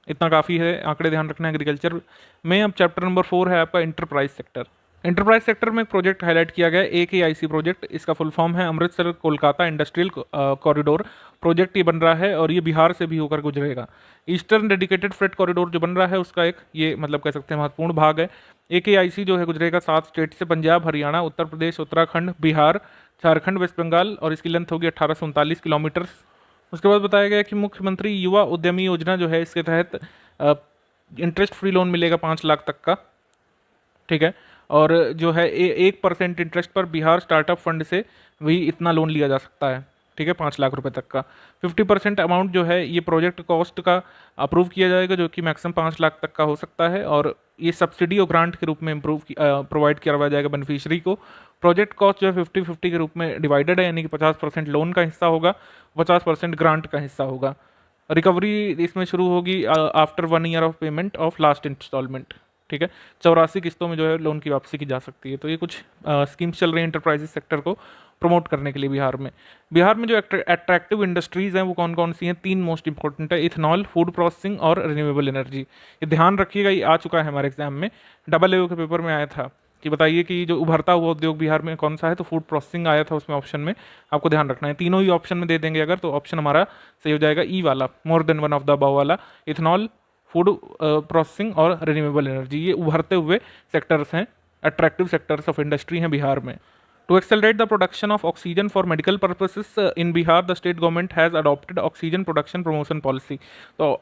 इतना काफ़ी है, आंकड़े ध्यान रखना है एग्रीकल्चर में। अब चैप्टर नंबर 4 है आपका इंटरप्राइज सेक्टर। इंटरप्राइज सेक्टर में एक प्रोजेक्ट हाईलाइट किया गया है, AKIC प्रोजेक्ट। इसका फुल फॉर्म है Amritsar Kolkata industrial corridor project. ये बन रहा है और ये बिहार से भी होकर गुजरेगा। ईस्टर्न डेडिकेटेड फ्रेट कॉरिडोर जो बन रहा है उसका एक ये मतलब कह सकते हैं महत्वपूर्ण भाग है। AKIC जो है गुजरेगा 7 स्टेट से, पंजाब, हरियाणा, उत्तर प्रदेश, उत्तराखंड, बिहार, झारखंड, वेस्ट बंगाल, और इसकी लेंथ होगी 1839 किलोमीटर। उसके बाद बताया गया कि मुख्यमंत्री युवा उद्यमी योजना जो है इसके तहत इंटरेस्ट फ्री लोन मिलेगा 5 लाख तक का। ठीक है, और जो है 1% इंटरेस्ट पर बिहार स्टार्टअप फंड से भी इतना लोन लिया जा सकता है। ठीक है, 5 लाख रुपए तक का। 50% अमाउंट जो है ये प्रोजेक्ट कॉस्ट का अप्रूव किया जाएगा, जो कि मैक्सिमम 5 लाख तक का हो सकता है, और ये सब्सिडी और ग्रांट के रूप में प्रोवाइड करवाया जाएगा बेनिफिशियरी को। प्रोजेक्ट कॉस्ट जो है 50-50 के रूप में डिवाइडेड है, यानी कि 50% लोन का हिस्सा होगा, 50% ग्रांट का हिस्सा होगा। रिकवरी इसमें शुरू होगी after 1 year of payment of last instalment. ठीक है, 84 किस्तों में जो है लोन की वापसी की जा सकती है। तो ये कुछ स्कीम्स चल रही हैं इंटरप्राइजेस सेक्टर को प्रमोट करने के लिए बिहार में। बिहार में जो अट्रैक्टिव इंडस्ट्रीज़ हैं वो कौन कौन सी हैं? 3 मोस्ट इंपॉर्टेंट है, इथेनॉल, फूड प्रोसेसिंग और रिन्यूएबल एनर्जी। ये ध्यान रखिएगा, ये आ चुका है हमारे एग्जाम में, AAO के पेपर में आया था कि बताइए कि जो उभरता हुआ उद्योग बिहार में कौन सा है, तो फूड प्रोसेसिंग आया था उसमें ऑप्शन में। आपको ध्यान रखना है, तीनों ही ऑप्शन में दे देंगे अगर, तो ऑप्शन हमारा सही हो जाएगा ई वाला, more than one of the above वाला। इथेनॉल, फूड प्रोसेसिंग और रिन्यूएबल एनर्जी, ये उभरते हुए सेक्टर्स हैं, अट्रैक्टिव सेक्टर्स ऑफ इंडस्ट्री हैं बिहार में। To accelerate the production of oxygen for medical purposes in Bihar, the state government has adopted oxygen production promotion policy. तो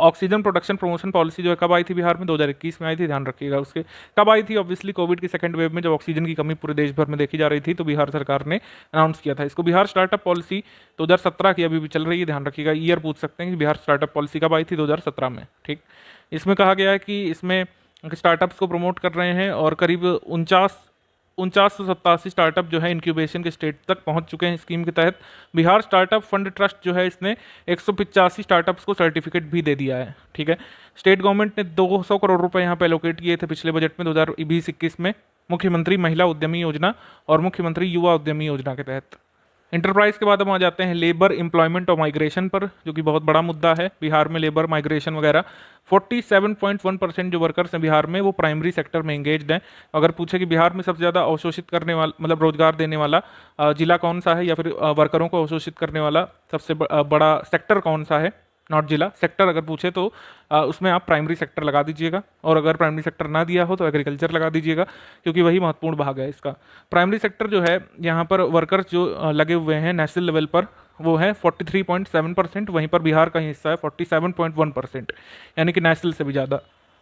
ऑक्सीजन प्रोडक्शन प्रमोशन पॉलिसी जो है कब आई थी बिहार में? 2021 में आई थी, ध्यान रखिएगा। उसके कब आई थी? ऑब्वियसली कोविड की सेकंड वेव में, जब ऑक्सीजन की कमी पूरे देश भर में देखी जा रही थी, तो बिहार सरकार ने अनाउंस किया था इसको। बिहार स्टार्टअप पॉलिसी 2017 की अभी भी चल रही है, ध्यान रखिएगा। ईयर पूछ सकते हैं कि बिहार स्टार्टअप पॉलिसी कब आई थी? 2017 में। ठीक, इसमें कहा गया है कि इसमें स्टार्टअप्स को प्रमोट कर रहे हैं और करीब 49 4987 स्टार्टअप जो है इंक्यूबेशन के स्टेट तक पहुंच चुके हैं स्कीम के तहत। बिहार स्टार्टअप फंड ट्रस्ट जो है इसने 185 स्टार्टअप्स को सर्टिफिकेट भी दे दिया है। ठीक है, स्टेट गवर्नमेंट ने 200 करोड़ रुपए यहाँ पे एलोकेट किए थे पिछले बजट में 2020-21 में मुख्यमंत्री महिला उद्यमी योजना और मुख्यमंत्री युवा उद्यमी योजना के तहत। इंटरप्राइज के बाद हम आ जाते हैं लेबर एम्प्लॉयमेंट और माइग्रेशन पर, जो कि बहुत बड़ा मुद्दा है बिहार में, लेबर माइग्रेशन वगैरह। 47.1% जो वर्कर्स हैं बिहार में वो प्राइमरी सेक्टर में एंगेज्ड हैं। अगर पूछे कि बिहार में सबसे ज़्यादा अवशोषित करने वाला, मतलब रोजगार देने वाला जिला कौन सा है, या फिर वर्करों को अवशोषित करने वाला सबसे बड़ा सेक्टर कौन सा है, नॉट जिला, सेक्टर अगर पूछे तो उसमें आप प्राइमरी सेक्टर लगा दीजिएगा, और अगर प्राइमरी सेक्टर ना दिया हो तो एग्रीकल्चर लगा दीजिएगा, क्योंकि वही महत्वपूर्ण भाग है इसका। प्राइमरी सेक्टर जो है यहाँ पर वर्कर्स जो लगे हुए हैं नेशनल लेवल पर वो है 43.7%, वहीं पर बिहार का ही हिस्सा है 47.1%, यानी कि नेशनल से भी ज़्यादा।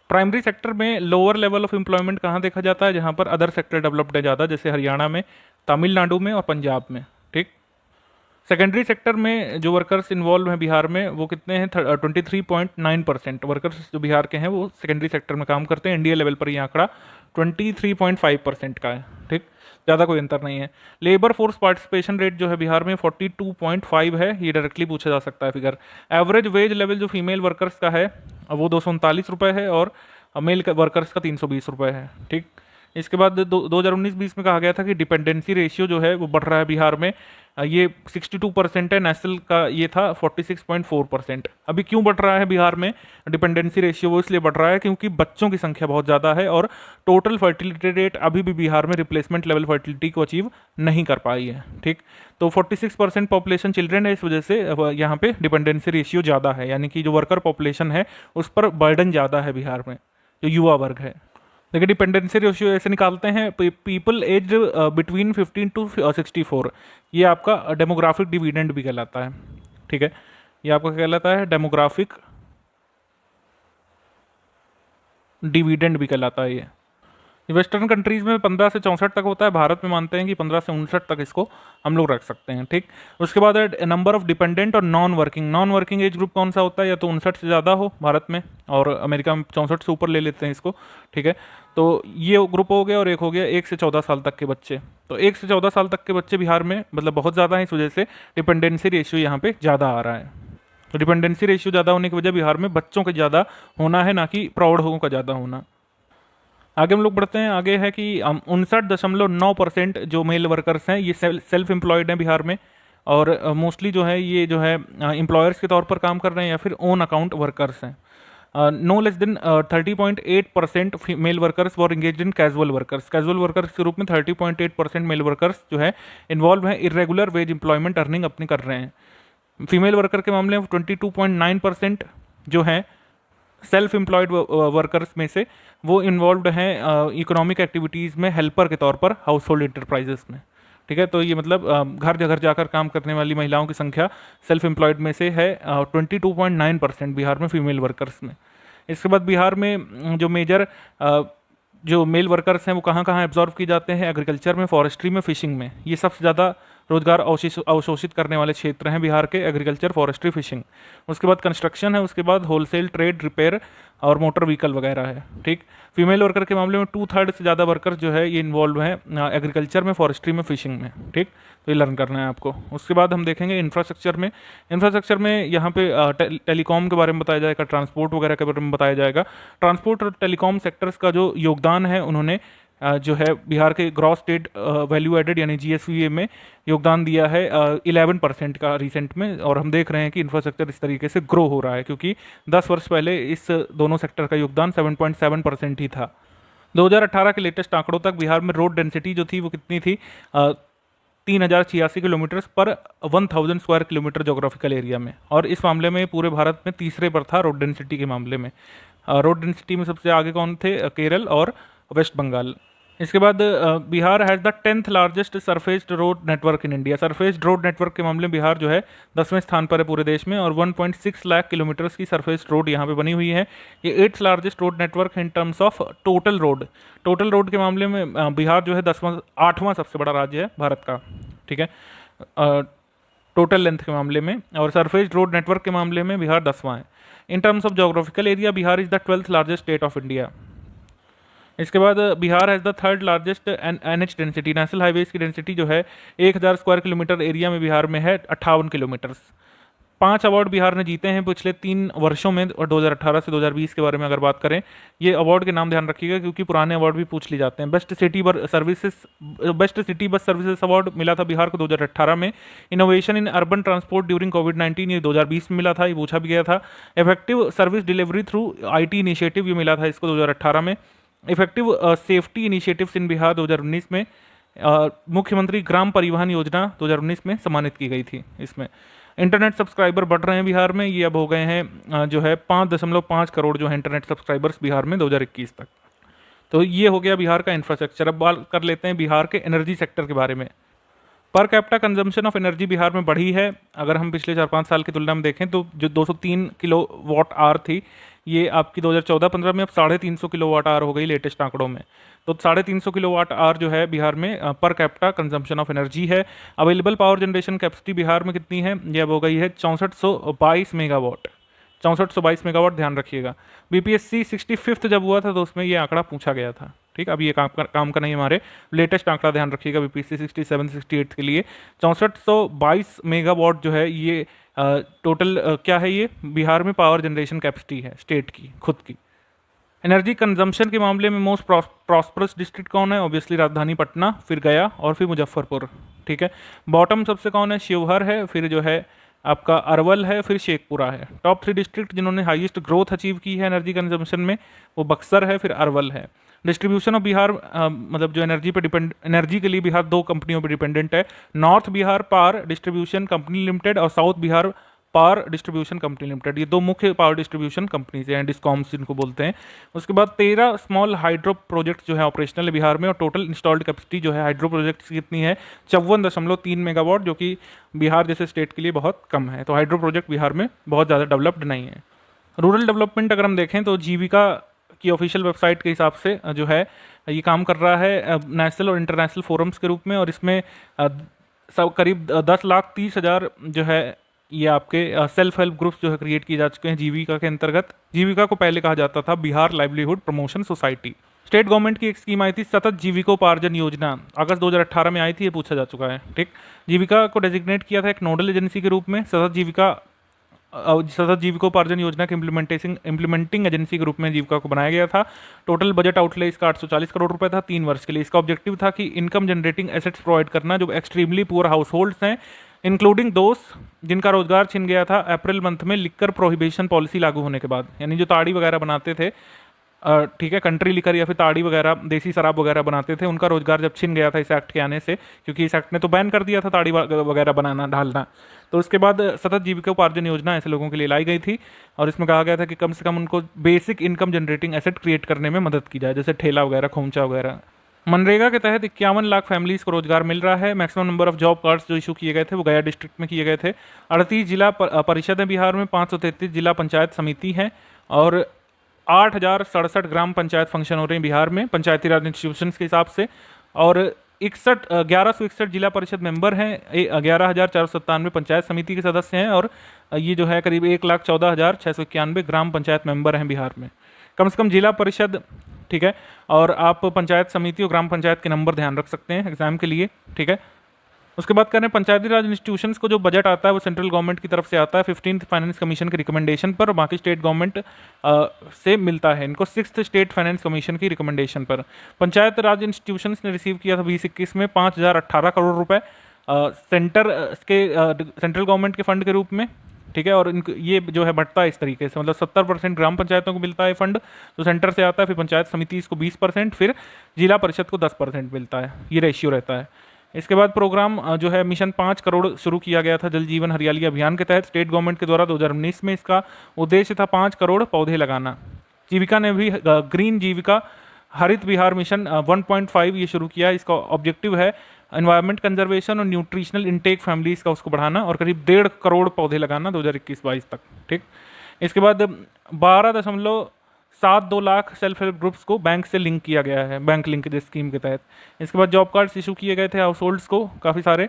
प्राइमरी सेक्टर में लोअर लेवल ऑफ एम्प्लॉयमेंट कहाँ देखा जाता है, जहाँ पर अदर सेक्टर डेवलप्ड है ज़्यादा, जैसे हरियाणा में, तमिलनाडु में और पंजाब में। ठीक, सेकेंडरी सेक्टर में जो वर्कर्स इन्वॉल्व हैं बिहार में वो कितने हैं, 23.9% वर्कर्स जो बिहार के हैं वो सेकेंडरी सेक्टर में काम करते हैं। इंडिया लेवल पर ये आंकड़ा 23.5% का है। ठीक, ज़्यादा कोई अंतर नहीं है। लेबर फोर्स पार्टिसिपेशन रेट जो है बिहार में 42.5 है, ये डायरेक्टली पूछा जा सकता है फिगर। एवरेज वेज लेवल जो फीमेल वर्कर्स का है वो 239 रुपये है और मेल वर्कर्स का 320 रुपये है। ठीक, इसके बाद 2019-20 में कहा गया था कि डिपेंडेंसी रेशियो जो है वो बढ़ रहा है बिहार में, ये 62% है, नेशनल का ये था 46.4%। अभी क्यों बढ़ रहा है बिहार में डिपेंडेंसी रेशियो, वो इसलिए बढ़ रहा है क्योंकि बच्चों की संख्या बहुत ज़्यादा है और टोटल फर्टिलिटी रेट अभी भी बिहार में रिप्लेसमेंट लेवल फर्टिलिटी को अचीव नहीं कर पाई है। ठीक, तो 46% पॉपुलेशन चिल्ड्रेन है, इस वजह से यहाँ पे डिपेंडेंसी रेशियो ज़्यादा है, यानी कि जो वर्कर पॉपुलेशन है उस पर बर्डन ज़्यादा है बिहार में, जो युवा वर्ग है। देखिए डिपेंडेंसी रेशियो ऐसे निकालते हैं, पीपल एज बिटवीन 15 to 64, ये आपका डेमोग्राफिक डिविडेंड भी कहलाता है। ठीक है, ये आपका कहलाता है डेमोग्राफिक डिविडेंड भी कहलाता है। ये वेस्टर्न कंट्रीज में 15 से 64 तक होता है, भारत में मानते हैं कि 15 से 59 तक इसको हम लोग रख सकते हैं। ठीक, उसके बाद नंबर ऑफ डिपेंडेंट और नॉन वर्किंग एज ग्रुप कौन सा होता है, या तो 59 से ज़्यादा हो भारत में, और अमेरिका में 64 से ऊपर ले लेते हैं इसको। ठीक है, तो ये ग्रुप हो गया, और एक हो गया 1 से 14 साल तक के बच्चे। तो 1 से 14 साल तक के बच्चे बिहार में मतलब बहुत ज़्यादा है, इस वजह से डिपेंडेंसी रेशियो यहाँ पे ज़्यादा आ रहा है। तो डिपेंडेंसी रेशियो ज़्यादा होने की वजह बिहार में बच्चों का ज़्यादा होना है, ना कि प्रौढ़ का ज़्यादा होना। आगे हम लोग बढ़ते हैं, आगे है कि 59.9% जो मेल वर्कर्स हैं ये सेल्फ एम्प्लॉयड हैं बिहार में, और मोस्टली जो है ये जो है एम्प्लॉयर्स के तौर पर काम कर रहे हैं या फिर ओन अकाउंट वर्कर्स हैं। No less than 30.8% male workers were engaged in casual workers के रूप में 30.8% मेल वर्कर्स जो है इन्वॉल्व हैं इरेगुलर वेज एम्प्लॉयमेंट अर्निंग अपनी कर रहे हैं। फीमेल वर्कर के मामले में 22.9% जो है सेल्फ एम्प्लॉयड वर्कर्स में से वो इन्वॉल्व हैं इकोनॉमिक एक्टिविटीज़ में हेल्पर के तौर पर हाउस होल्ड इंटरप्राइजेस में। ठीक है, तो ये मतलब घर जाकर काम करने वाली महिलाओं की संख्या सेल्फ एम्प्लॉयड में से है 22.9% बिहार में फीमेल वर्कर्स में। इसके बाद बिहार में जो मेजर जो मेल वर्कर्स हैं वो कहाँ कहाँ एब्जॉर्व किए जाते हैं, एग्रीकल्चर में, फॉरेस्ट्री में, फिशिंग में। ये सबसे ज़्यादा रोजगार अवशोषित करने वाले क्षेत्र हैं बिहार के, एग्रीकल्चर, फॉरेस्ट्री, फिशिंग। उसके बाद कंस्ट्रक्शन है, उसके बाद होलसेल ट्रेड, रिपेयर और मोटर व्हीकल वगैरह है। ठीक, फीमेल वर्कर के मामले में 2/3 से ज़्यादा वर्कर्स जो है ये इन्वॉल्व हैं एग्रीकल्चर में, फॉरेस्ट्री में, फिशिंग में। ठीक, तो ये लर्न करना है आपको। उसके बाद हम देखेंगे इंफ्रास्ट्रक्चर में यहाँ पे टेलीकॉम के बारे में बताया जाएगा, ट्रांसपोर्ट वगैरह के बारे में बताया जाएगा। ट्रांसपोर्ट और टेलीकॉम सेक्टर्स का जो योगदान है उन्होंने जो है बिहार के ग्रॉस स्टेट वैल्यू एडेड यानी GSVA में योगदान दिया है 11% का रिसेंट में, और हम देख रहे हैं कि इंफ्रास्ट्रक्चर इस तरीके से ग्रो हो रहा है, क्योंकि 10 वर्ष पहले इस दोनों सेक्टर का योगदान 7.7% ही था। 2018 के लेटेस्ट आंकड़ों तक बिहार में रोड डेंसिटी जो थी वो कितनी थी, 3086 किलोमीटर पर 1000 स्क्वायर किलोमीटर जोग्राफिकल एरिया में, और इस मामले में पूरे भारत में तीसरे पर था रोड डेंसिटी के मामले में। रोड डेंसिटी में सबसे आगे कौन थे, केरल और वेस्ट बंगाल। इसके बाद Bihar has the 10th largest surfaced road network in India. Surfaced road network के मामले में बिहार जो है 10वें स्थान पर है पूरे देश में, और 1.6 लाख किलोमीटर्स की सरफेस्ड रोड यहाँ पे बनी हुई है। ये 8th largest road network in terms of total road के मामले में बिहार जो है 8वां सबसे बड़ा राज्य है भारत का। ठीक है, टोटल लेंथ के मामले में, और सरफेस्ड रोड नेटवर्क के मामले में बिहार 10वां है। इन terms of geographical area Bihar is the 12th largest state of India. इसके बाद Bihar has the third largest NH density, national highways की डेंसिटी जो है 1000 स्क्वायर किलोमीटर एरिया में बिहार में है 58 किलोमीटर। 5 अवार्ड बिहार ने जीते हैं पिछले 3 वर्षों में, और 2018 से 2020 के बारे में अगर बात करें, ये अवार्ड के नाम ध्यान रखिएगा क्योंकि पुराने अवार्ड भी पूछ लिए जाते हैं। Best city bus services award मिला था बिहार को 2018 में। Innovation in urban transport during Covid ये 2020 में मिला था, ये पूछा भी गया था। Effective service delivery through IT initiative ये मिला था इसको 2018 में। इफेक्टिव सेफ्टी इनिशिएटिव्स इन बिहार 2019 में। मुख्यमंत्री ग्राम परिवहन योजना 2019 में सम्मानित की गई थी। इसमें इंटरनेट सब्सक्राइबर बढ़ रहे हैं बिहार में, ये अब हो गए हैं जो है 5.5 करोड़ जो है इंटरनेट सब्सक्राइबर्स बिहार में 2021 तक। तो ये हो गया बिहार का इंफ्रास्ट्रक्चर। अब बात कर लेते हैं बिहार के एनर्जी सेक्टर के बारे में। Per capita consumption of energy Bihar में बढ़ी है। अगर हम पिछले 4-5 साल की तुलना में देखें तो जो 203 किलोवाट आवर थी, ये आपकी 2014-15 में अब 350 किलोवाट आवर हो गई लेटेस्ट आंकड़ों में। तो 350 किलोवाट आवर जो है बिहार में per capita consumption of energy है। Available power generation capacity Bihar में कितनी है, ये अब हो गई है 6422 मेगावाट। 6422 मेगावाट ध्यान रखिएगा। बीपीएससी 65th जब हुआ था तो उसमें ये आंकड़ा पूछा गया था। ठीक, अब ये काम का नहीं, हमारे लेटेस्ट आंकड़ा ध्यान रखिएगा बीपीएससी 67-68 के लिए 6422 मेगावाट जो है ये टोटल क्या है, ये बिहार में पावर जनरेशन कैपेसिटी है स्टेट की खुद की। एनर्जी कंजम्पशन के मामले में मोस्ट प्रॉस्परस डिस्ट्रिक्ट कौन है, ऑब्वियसली राजधानी पटना, फिर गया और फिर मुजफ्फरपुर। ठीक है, बॉटम सबसे कौन है, शिवहर है, फिर जो है आपका अरवल है, फिर शेखपुरा है। टॉप 3 डिस्ट्रिक्ट जिन्होंने हाईएस्ट ग्रोथ अचीव की है एनर्जी कंजम्पशन में, वो बक्सर है, फिर अरवल है। डिस्ट्रीब्यूशन ऑफ बिहार मतलब जो एनर्जी के लिए बिहार 2 कंपनियों पर डिपेंडेंट है, North Bihar power distribution company limited और South Bihar power distribution company limited. ये 2 मुख्य पावर डिस्ट्रीब्यूशन कंपनीज हैं, डिस्कॉम्स जिनको बोलते हैं। उसके बाद 13 स्मॉल हाइड्रो प्रोजेक्ट जो है ऑपरेशनल है बिहार में, और टोटल इंस्टॉल्ड कैपेसिटी जो है हाइड्रो प्रोजेक्ट्स की कितनी है 54.3 मेगावाट, जो कि बिहार जैसे स्टेट के लिए बहुत कम है। तो हाइड्रो प्रोजेक्ट बिहार में बहुत ज़्यादा डेवलप्ड नहीं है। रूरल डेवलपमेंट अगर हम देखें तो जीविका की ऑफिशियल वेबसाइट के हिसाब से जो है ये काम कर रहा है नेशनल और इंटरनेशनल फोरम्स के रूप में, और इसमें करीब 10,30,000 जो है ये आपके सेल्फ हेल्प ग्रुप्स जो है क्रिएट किए जा चुके हैं जीविका के अंतर्गत। जीविका को पहले कहा जाता था Bihar livelihood promotion society. State government की एक स्कीम आई थी सतत जीविकोपार्जन योजना, अगस्त 2018 में आई थी, ये पूछा जा चुका है। ठीक, जीविका को डेजिग्नेट किया था एक नोडल एजेंसी के रूप में सतत जीविकोपार्जन योजना के इम्प्लीमेंटिंग एजेंसी के रूप में जीविका को बनाया गया था। टोटल बजट आउटले इसका 840 करोड़ रुपए था 3 वर्ष के लिए। इसका ऑब्जेक्टिव था कि इनकम जनरेटिंग एसेट्स प्रोवाइड करना जो एक्सट्रीमली पुअर हाउस होल्ड्स हैं, इंक्लूडिंग दोस्त जिनका रोजगार छिन गया था अप्रैल मंथ में लिकर प्रोहिबिशन पॉलिसी लागू होने के बाद, यानी जो ताड़ी वगैरह बनाते थे, ठीक है, कंट्री लिकर या फिर ताड़ी वगैरह देसी शराब वगैरह बनाते थे, उनका रोजगार जब छिन गया था इस एक्ट के आने से, क्योंकि इस एक्ट ने तो बैन कर दिया था ताड़ी वगैरह बनाना ढालना। तो उसके बाद सतत जीविकोपार्जन योजना ऐसे लोगों के लिए लाई गई थी, और इसमें कहा गया था कि कम से कम उनको basic income generating asset create करने में मदद की जाए, जैसे ठेला वगैरह, खोमचा वगैरह। मनरेगा के तहत 51 लाख फैमिलीज को रोजगार मिल रहा है। Maximum number of job cards जो इशू किए गए थे वो गया डिस्ट्रिक्ट में किए गए थे। 38 जिला परिषद है बिहार में, 533 जिला पंचायत समिति हैं, और 8,067 ग्राम पंचायत फंक्शन हो रहे हैं बिहार में पंचायती राज इंस्टीट्यूशन के हिसाब से, और 1161 जिला परिषद मेंबर हैं, 11,497 पंचायत समिति के सदस्य हैं, और ये जो है करीब 1,14,691 ग्राम पंचायत मेंबर हैं बिहार में। कम से कम जिला परिषद, ठीक है, और आप पंचायत समिति और ग्राम पंचायत के नंबर ध्यान रख सकते हैं एग्जाम के लिए। ठीक है, उसके बाद करें पंचायती राज इंस्टीट्यूशंस को जो बजट आता है वो सेंट्रल गवर्नमेंट की तरफ से आता है 15th फाइनेंस कमीशन के रिकमेंडेशन पर, और बाकी स्टेट गवर्नमेंट से मिलता है इनको 6th स्टेट फाइनेंस कमीशन की रिकमेंडेशन पर। पंचायत राज इंस्टीट्यूशंस ने रिसीव किया था 2021 में 5,018 करोड़ रुपए सेंट्रल गवर्नमेंट के फंड के रूप में। ठीक है, और इनको ये जो है बढ़ता है इस तरीके से, मतलब 70% ग्राम पंचायतों को मिलता है फंड जो सेंटर से आता है, फिर पंचायत समिति इसको 20%, फिर जिला परिषद को 10% मिलता है, ये रेशियो रहता है। इसके बाद प्रोग्राम जो है मिशन 5 करोड़ शुरू किया गया था जल जीवन हरियाली अभियान के तहत स्टेट गवर्नमेंट के द्वारा 2019 में। इसका उद्देश्य था 5 करोड़ पौधे लगाना। जीविका ने भी ग्रीन जीविका हरित बिहार मिशन 1.5 ये शुरू किया। इसका ऑब्जेक्टिव है एनवायरमेंट कंजर्वेशन और न्यूट्रिशनल इंटेक फैमिलीज का उसको बढ़ाना, और करीब 1.5 करोड़ पौधे लगाना 2021-22 तक। ठीक, इसके बाद 12.72 लाख सेल्फ हेल्प ग्रुप्स को बैंक से लिंक किया गया है, बैंक लिंक स्कीम के तहत। इसके बाद जॉब कार्ड्स इशू किए गए थे हाउस होल्ड्स को काफ़ी सारे।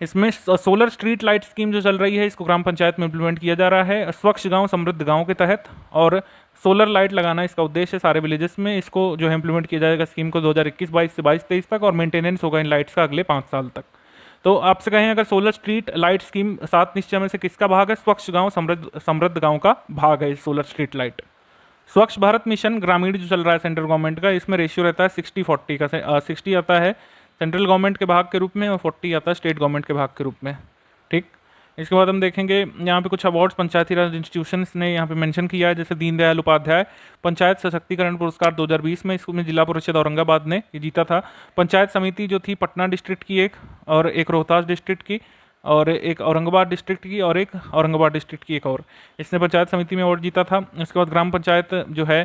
इसमें सोलर स्ट्रीट लाइट स्कीम जो चल रही है इसको ग्राम पंचायत में इम्प्लीमेंट किया जा रहा है स्वच्छ गांव समृद्ध गांव के तहत, और सोलर लाइट लगाना इसका उद्देश्य है सारे विलेजेस में। इसको जो है इम्प्लीमेंट किया जाएगा स्कीम को 2021-22 से 22-23 तक, और मेंटेनेंस होगा इन लाइट्स का अगले 5 साल तक। तो आपसे कहें अगर सोलर स्ट्रीट लाइट स्कीम 7 निश्चय में से किसका भाग है? स्वच्छ गांव समृद्ध गांव का भाग है सोलर स्ट्रीट लाइट। स्वच्छ भारत मिशन ग्रामीण जो चल रहा है सेंट्रल गवर्नमेंट का, इसमें रेशियो रहता है 60-40 का। 60 आता है सेंट्रल गवर्नमेंट के भाग के रूप में और 40 आता है स्टेट गवर्नमेंट के भाग के रूप में। ठीक, इसके बाद हम देखेंगे यहाँ पे कुछ अवार्ड्स पंचायती राज इंस्टीट्यूशंस ने यहाँ पे मेंशन किया है, जैसे दीनदयाल उपाध्याय पंचायत सशक्तिकरण पुरस्कार 2020 में, इसमें जिला परिषद औरंगाबाद ने ये जीता था। पंचायत समिति जो थी पटना डिस्ट्रिक्ट की एक, और एक रोहतास डिस्ट्रिक्ट की, और एक औरंगाबाद डिस्ट्रिक्ट की, और एक औरंगाबाद डिस्ट्रिक्ट की एक और, इसने पंचायत समिति में अवार्ड जीता था। इसके बाद ग्राम पंचायत जो है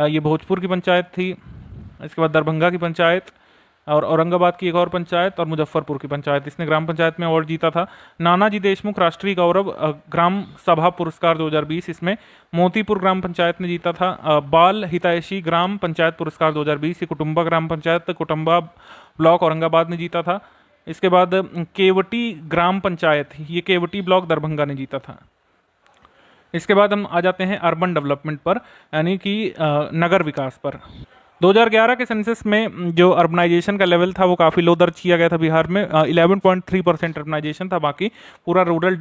ये भोजपुर की पंचायत थी, इसके बाद दरभंगा की पंचायत, और औरंगाबाद की एक और पंचायत, और मुजफ्फरपुर की पंचायत, इसने ग्राम पंचायत में अवार्ड जीता था। नानाजी देशमुख राष्ट्रीय गौरव ग्राम सभा पुरस्कार 2020, इसमें मोतीपुर ग्राम पंचायत ने जीता था। बाल हितैषी ग्राम पंचायत पुरस्कार 2020 कुटुंबा ग्राम पंचायत कुटुंबा ब्लॉक औरंगाबाद ने जीता था। इसके बाद केवटी ग्राम पंचायत, ये केवटी ब्लॉक दरभंगा ने जीता था। इसके बाद हम आ जाते हैं अर्बन डेवलपमेंट पर, यानी कि नगर विकास पर। 2011 के सेंसस में जो अर्बनाइजेशन का लेवल था वो काफ़ी लो दर्ज किया गया था बिहार में। 11.3% अर्बनाइजेशन था, बाकी पूरा रूरल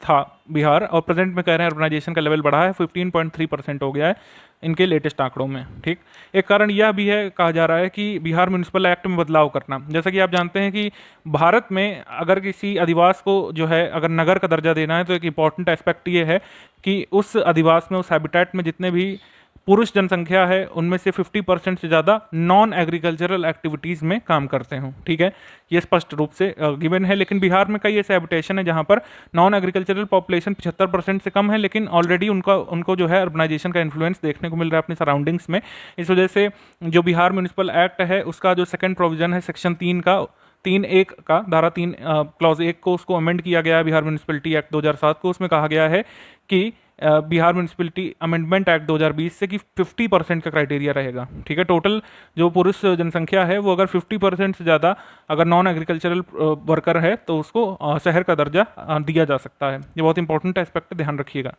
था बिहार, और प्रेजेंट में कह रहे हैं अर्बनाइजेशन का लेवल बढ़ा है, 15.3% हो गया है इनके लेटेस्ट आंकड़ों में। ठीक, एक कारण यह भी है, कहा जा रहा है कि बिहार म्यूनिसिपल एक्ट में बदलाव करना। जैसा कि आप जानते हैं कि भारत में अगर किसी अधिवास को जो है अगर नगर का दर्जा देना है तो एक इंपॉर्टेंट एस्पेक्ट ये है कि उस अधिवास में, उस हैबिटेट में जितने भी पुरुष जनसंख्या है उनमें से 50% से ज़्यादा नॉन एग्रीकल्चरल एक्टिविटीज़ में काम करते हों। ठीक है, ये स्पष्ट रूप से गिवन है, लेकिन बिहार में कई ऐसे हैबिटेशन है जहाँ पर नॉन एग्रीकल्चरल पॉपुलेशन 75% से कम है, लेकिन ऑलरेडी उनको जो है अर्बनाइजेशन का इन्फ्लुएंस देखने को मिल रहा है अपनी सराउंडिंग्स में। इस वजह से जो बिहार म्यूनिसिपल एक्ट है उसका जो सेकेंड प्रोविजन है सेक्शन 3(1) का, धारा 3 क्लॉज 1 को, उसको अमेंड किया गया है बिहार म्यूनिसिपलिटी एक्ट 2007 को। उसमें कहा गया है कि बिहार म्यूनिसिपलिटी अमेंडमेंट एक्ट 2020 से कि 50% का क्राइटेरिया रहेगा। ठीक है, टोटल जो पुरुष जनसंख्या है वो अगर 50% से ज़्यादा अगर नॉन एग्रीकल्चरल वर्कर है तो उसको शहर का दर्जा दिया जा सकता है। ये बहुत इंपॉर्टेंट एस्पेक्ट है, ध्यान रखिएगा,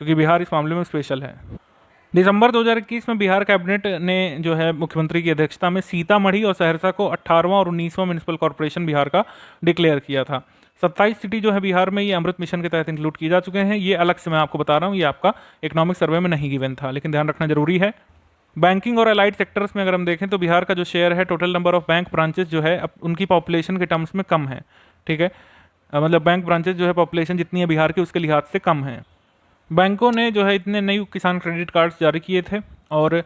क्योंकि बिहार इस मामले में स्पेशल है। दिसंबर 2021 में बिहार कैबिनेट ने जो है मुख्यमंत्री की अध्यक्षता में सीतामढ़ी और सहरसा को 18वां और 19वां म्यूनिसिपल कॉर्पोरेशन बिहार का डिक्लेयर किया था। 27 सिटी जो है बिहार में ये अमृत मिशन के तहत इंक्लूड की जा चुके हैं। ये अलग से मैं आपको बता रहा हूँ, ये आपका इकोनॉमिक सर्वे में नहीं गिवन था, लेकिन ध्यान रखना जरूरी है। बैंकिंग और अलाइड सेक्टर्स में अगर हम देखें तो बिहार का जो शेयर है total number of bank branches जो है उनकी पॉपुलेशन के टर्म्स में कम है। ठीक है, मतलब बैंक ब्रांचेस जो है पॉपुलेशन जितनी है बिहार की उसके लिहाज से कम है। बैंकों ने जो है इतने नए किसान क्रेडिट कार्ड्स जारी किए थे, और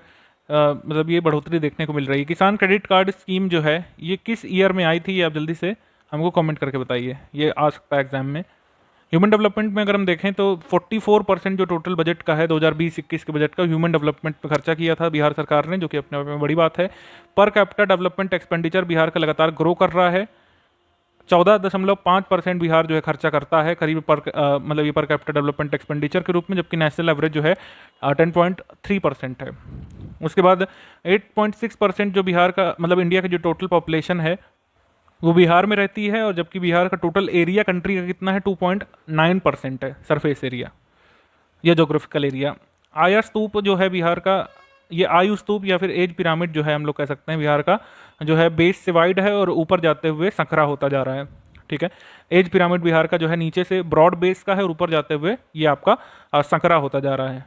मतलब ये बढ़ोतरी देखने को मिल रही है। किसान क्रेडिट कार्ड स्कीम जो है ये किस ईयर में आई थी, ये आप जल्दी से हमको कमेंट करके बताइए, ये आ सकता है एग्जाम में। ह्यूमन डेवलपमेंट में अगर हम देखें तो 44% जो टोटल बजट का है 2020-21 के बजट का ह्यूमन डेवलपमेंट पे खर्चा किया था बिहार सरकार ने, जो कि अपने आप में बड़ी बात है। Per capita development expenditure Bihar का लगातार ग्रो कर रहा है। 14.5% बिहार जो है खर्चा करता है करीब मतलब ये पर कैपिटा डेवलपमेंट एक्सपेंडिचर के रूप में, जबकि नेशनल एवरेज जो है 10.3% है। उसके बाद 8.6% जो बिहार का मतलब इंडिया की जो टोटल पॉपुलेशन है वो बिहार में रहती है, और जबकि बिहार का टोटल एरिया कंट्री का कितना है 2.9% है सरफेस एरिया या जोग्राफिकल एरिया। आया स्तूप जो है बिहार का, ये आयु स्तूप या फिर एज पिरामिड जो है हम लोग कह सकते हैं, बिहार का जो है बेस से वाइड है और ऊपर जाते हुए संकरा होता जा रहा है। ठीक है, एज पिरामिड बिहार का जो है नीचे से ब्रॉड बेस का है और ऊपर जाते हुए ये आपका संकरा होता जा रहा है,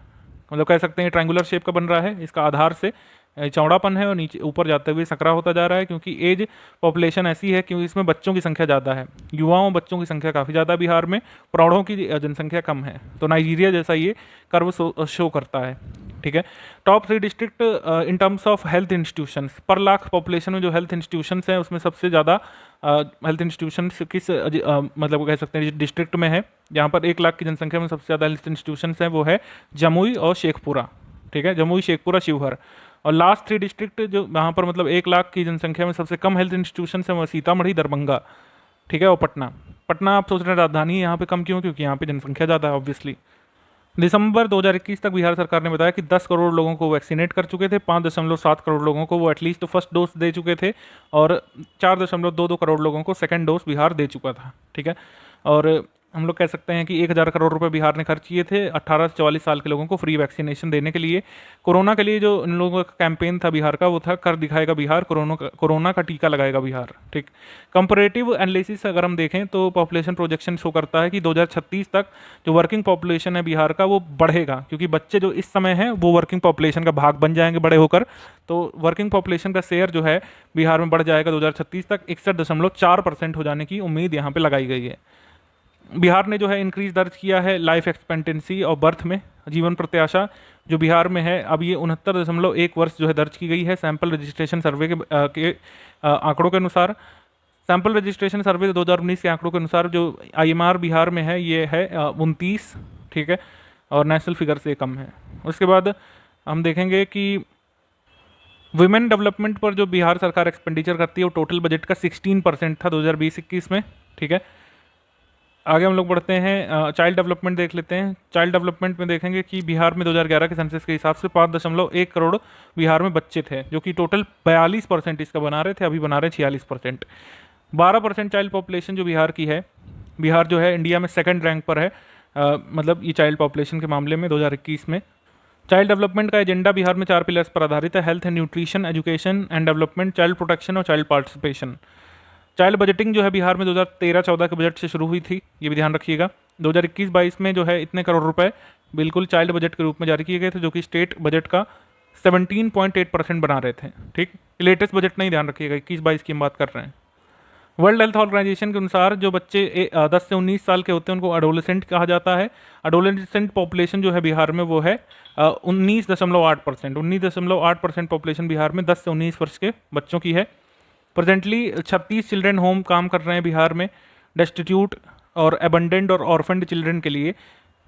मतलब कह सकते हैं ट्रायंगुलर शेप का बन रहा है। इसका आधार से चौड़ापन है और नीचे ऊपर जाते हुए संकरा होता जा रहा है, क्योंकि एज पॉपुलेशन ऐसी है क्योंकि इसमें बच्चों की संख्या ज़्यादा है, युवाओं बच्चों की संख्या काफ़ी ज़्यादा बिहार में, प्रौढ़ों की जनसंख्या कम है। तो नाइजीरिया जैसा ये कर्व शो करता है। ठीक है, top 3 district in terms of health institutions पर लाख पॉपुलेशन में जो हेल्थ इंस्टीट्यूशंस हैं उसमें सबसे ज़्यादा हेल्थ इंस्टीट्यूशंस किस मतलब कह सकते हैं डिस्ट्रिक्ट में है, जहाँ पर 1 लाख की जनसंख्या में सबसे ज़्यादा हेल्थ इंस्टीट्यूशंस हैं वो है जमुई और शेखपुरा। ठीक है, जमुई, शेखपुरा, शिवहर। और लास्ट 3 डिस्ट्रिक्ट जो वहाँ पर मतलब 1 लाख की जनसंख्या में सबसे कम हेल्थ इंस्टीट्यूशंस हैं वो सीतामढ़ी, दरभंगा, ठीक है, और पटना। पटना आप सोच रहे हैं राजधानी है, यहाँ पे कम क्यों? क्योंकि यहाँ पे जनसंख्या ज़्यादा है ऑब्वियसली। दिसंबर 2021 तक बिहार सरकार ने बताया कि 10 करोड़ लोगों को वैक्सीनेट कर चुके थे, 5.7 करोड़ लोगों को वो एटलीस्ट फर्स्ट डोज दे चुके थे और 4.22 करोड़ लोगों को सेकंड डोज बिहार दे चुका था। ठीक है, और हम लोग कह सकते हैं कि 1000 करोड़ रुपए बिहार ने खर्च किए थे 18 से 44 साल के लोगों को फ्री वैक्सीनेशन देने के लिए। कोरोना के लिए जो इन लोगों का कैंपेन था बिहार का, वो था कर दिखाएगा बिहार, कोरोना का टीका लगाएगा बिहार। ठीक, कंपैरेटिव एनालिसिस अगर हम देखें तो पॉपुलेशन प्रोजेक्शन शो करता है कि 2036 तक जो वर्किंग पॉपुलेशन है बिहार का वो बढ़ेगा, क्योंकि बच्चे जो इस समय हैं वो वर्किंग पॉपुलेशन का भाग बन जाएंगे बड़े होकर। तो वर्किंग पॉपुलेशन का शेयर जो है बिहार में बढ़ जाएगा 2036 तक 61.4% हो जाने की उम्मीद यहाँ पे लगाई गई है। बिहार ने जो है इंक्रीज दर्ज किया है लाइफ एक्सपेक्टेंसी और बर्थ में, जीवन प्रत्याशा जो बिहार में है अब ये 69.1 वर्ष जो है दर्ज की गई है सैंपल रजिस्ट्रेशन सर्वे के आंकड़ों के अनुसार। सैंपल रजिस्ट्रेशन सर्वे 2019 के आंकड़ों के अनुसार जो IMR बिहार में है ये है 29। ठीक है, और नेशनल फिगर से कम है। उसके बाद हम देखेंगे कि वुमेन डेवलपमेंट पर जो बिहार सरकार एक्सपेंडिचर करती है वो टोटल बजट का 16% था 2020-21 में। ठीक है, आगे हम लोग बढ़ते हैं, चाइल्ड डेवलपमेंट देख लेते हैं। चाइल्ड डेवलपमेंट में देखेंगे कि बिहार में 2011 के सेंसस के हिसाब से 5.1 करोड़ बिहार में बच्चे थे, जो कि टोटल 42% इसका बना रहे थे, अभी बना रहे 46%। 12% चाइल्ड पॉपुलेशन जो बिहार की है, बिहार जो है इंडिया में सेकंड रैंक पर है, मतलब ये चाइल्ड पॉपुलेशन के मामले में 2021 में। चाइल्ड डेवलपमेंट का एजेंडा बिहार में 4 पिलर्स पर आधारित है: health and nutrition, education and development, child protection और चाइल्ड पार्टिसिपेशन। चाइल्ड बजटिंग जो है बिहार में 2013-14 के बजट से शुरू हुई थी, ये भी ध्यान रखिएगा। 2021-22 में जो है इतने करोड़ रुपए बिल्कुल चाइल्ड बजट के रूप में जारी किए गए थे, जो कि स्टेट बजट का 17.8% बना रहे थे। ठीक, लेटेस्ट बजट नहीं, ध्यान रखिएगा, 21-22 की हम बात कर रहे हैं। वर्ल्ड हेल्थ ऑर्गेनाइजेशन के अनुसार जो बच्चे 10 से 19 साल के होते हैं उनको एडोलेसेंट कहा जाता है। एडोलेसेंट पॉपुलेशन जो है बिहार में वो है 19.8%। 19.8% पॉपुलेशन बिहार में 10 से 19 वर्ष के बच्चों की है। प्रेजेंटली 36 चिल्ड्रन होम काम कर रहे हैं बिहार में डेस्टिट्यूट और एबंडेंट और ऑर्फेंड चिल्ड्रन के लिए।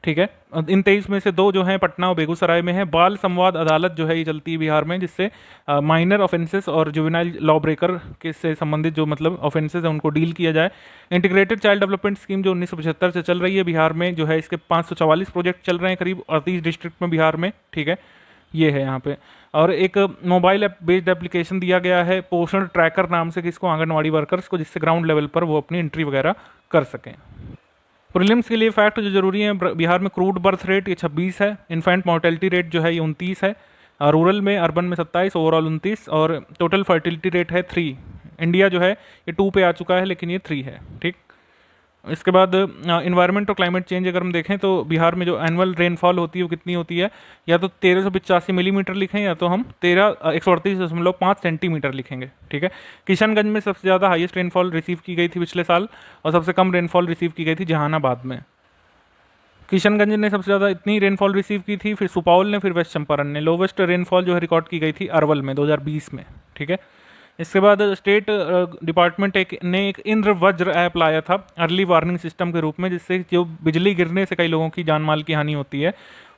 ठीक है, इन 23 में से 2 जो हैं पटना और बेगूसराय में है। बाल संवाद अदालत जो है ये चलती है बिहार में, जिससे माइनर ऑफेंसेस और जुवेनाइल लॉ ब्रेकर के से संबंधित जो मतलब ऑफेंसेस है उनको डील किया जाए। इंटीग्रेटेड चाइल्ड डेवलपमेंट स्कीम जो 1975 से चल रही है बिहार में जो है, इसके 544 प्रोजेक्ट चल रहे हैं करीब 38 डिस्ट्रिक्ट में बिहार में। ठीक है, ये है यहाँ पे। और एक मोबाइल ऐप बेस्ड एप्लीकेशन दिया गया है पोषण ट्रैकर नाम से किसको, आंगनवाड़ी वर्कर्स को, जिससे ग्राउंड लेवल पर वो अपनी एंट्री वगैरह कर सकें। प्रीलिम्स के लिए फैक्ट जो जरूरी है, बिहार में क्रूड बर्थ रेट ये 26 है, इन्फेंट मोर्टेलिटी रेट जो है ये 29 है, रूरल में अर्बन में 27, ओवरऑल 29, और टोटल फर्टिलिटी रेट है 3। इंडिया जो है ये 2 पे आ चुका है लेकिन ये 3 है। ठीक, इसके बाद इन्वायरमेंट और क्लाइमेट चेंज अगर हम देखें तो बिहार में जो एनुअल रेनफॉल होती है वो कितनी होती है, या तो 1385 मिलीमीटर लिखें या तो हम 138.5 सेंटीमीटर लिखेंगे। ठीक है, किशनगंज में सबसे ज़्यादा हाईएस्ट रेनफॉल रिसीव की गई थी पिछले साल, और सबसे कम रेनफॉल रिसीव की गई थी जहानाबाद में। किशनगंज ने सबसे ज़्यादा इतनी रेनफॉल रिसीव की थी, फिर सुपौल ने, फिर वेस्ट चंपारण ने। लोवेस्ट रेनफॉल जो है रिकॉर्ड की गई थी अरवल में 2020 में। ठीक है, इसके बाद स्टेट डिपार्टमेंट ने एक इंद्र वज्र ऐप लाया था अर्ली वार्निंग सिस्टम के रूप में, जिससे जो बिजली गिरने से कई लोगों की जान माल की हानि होती है,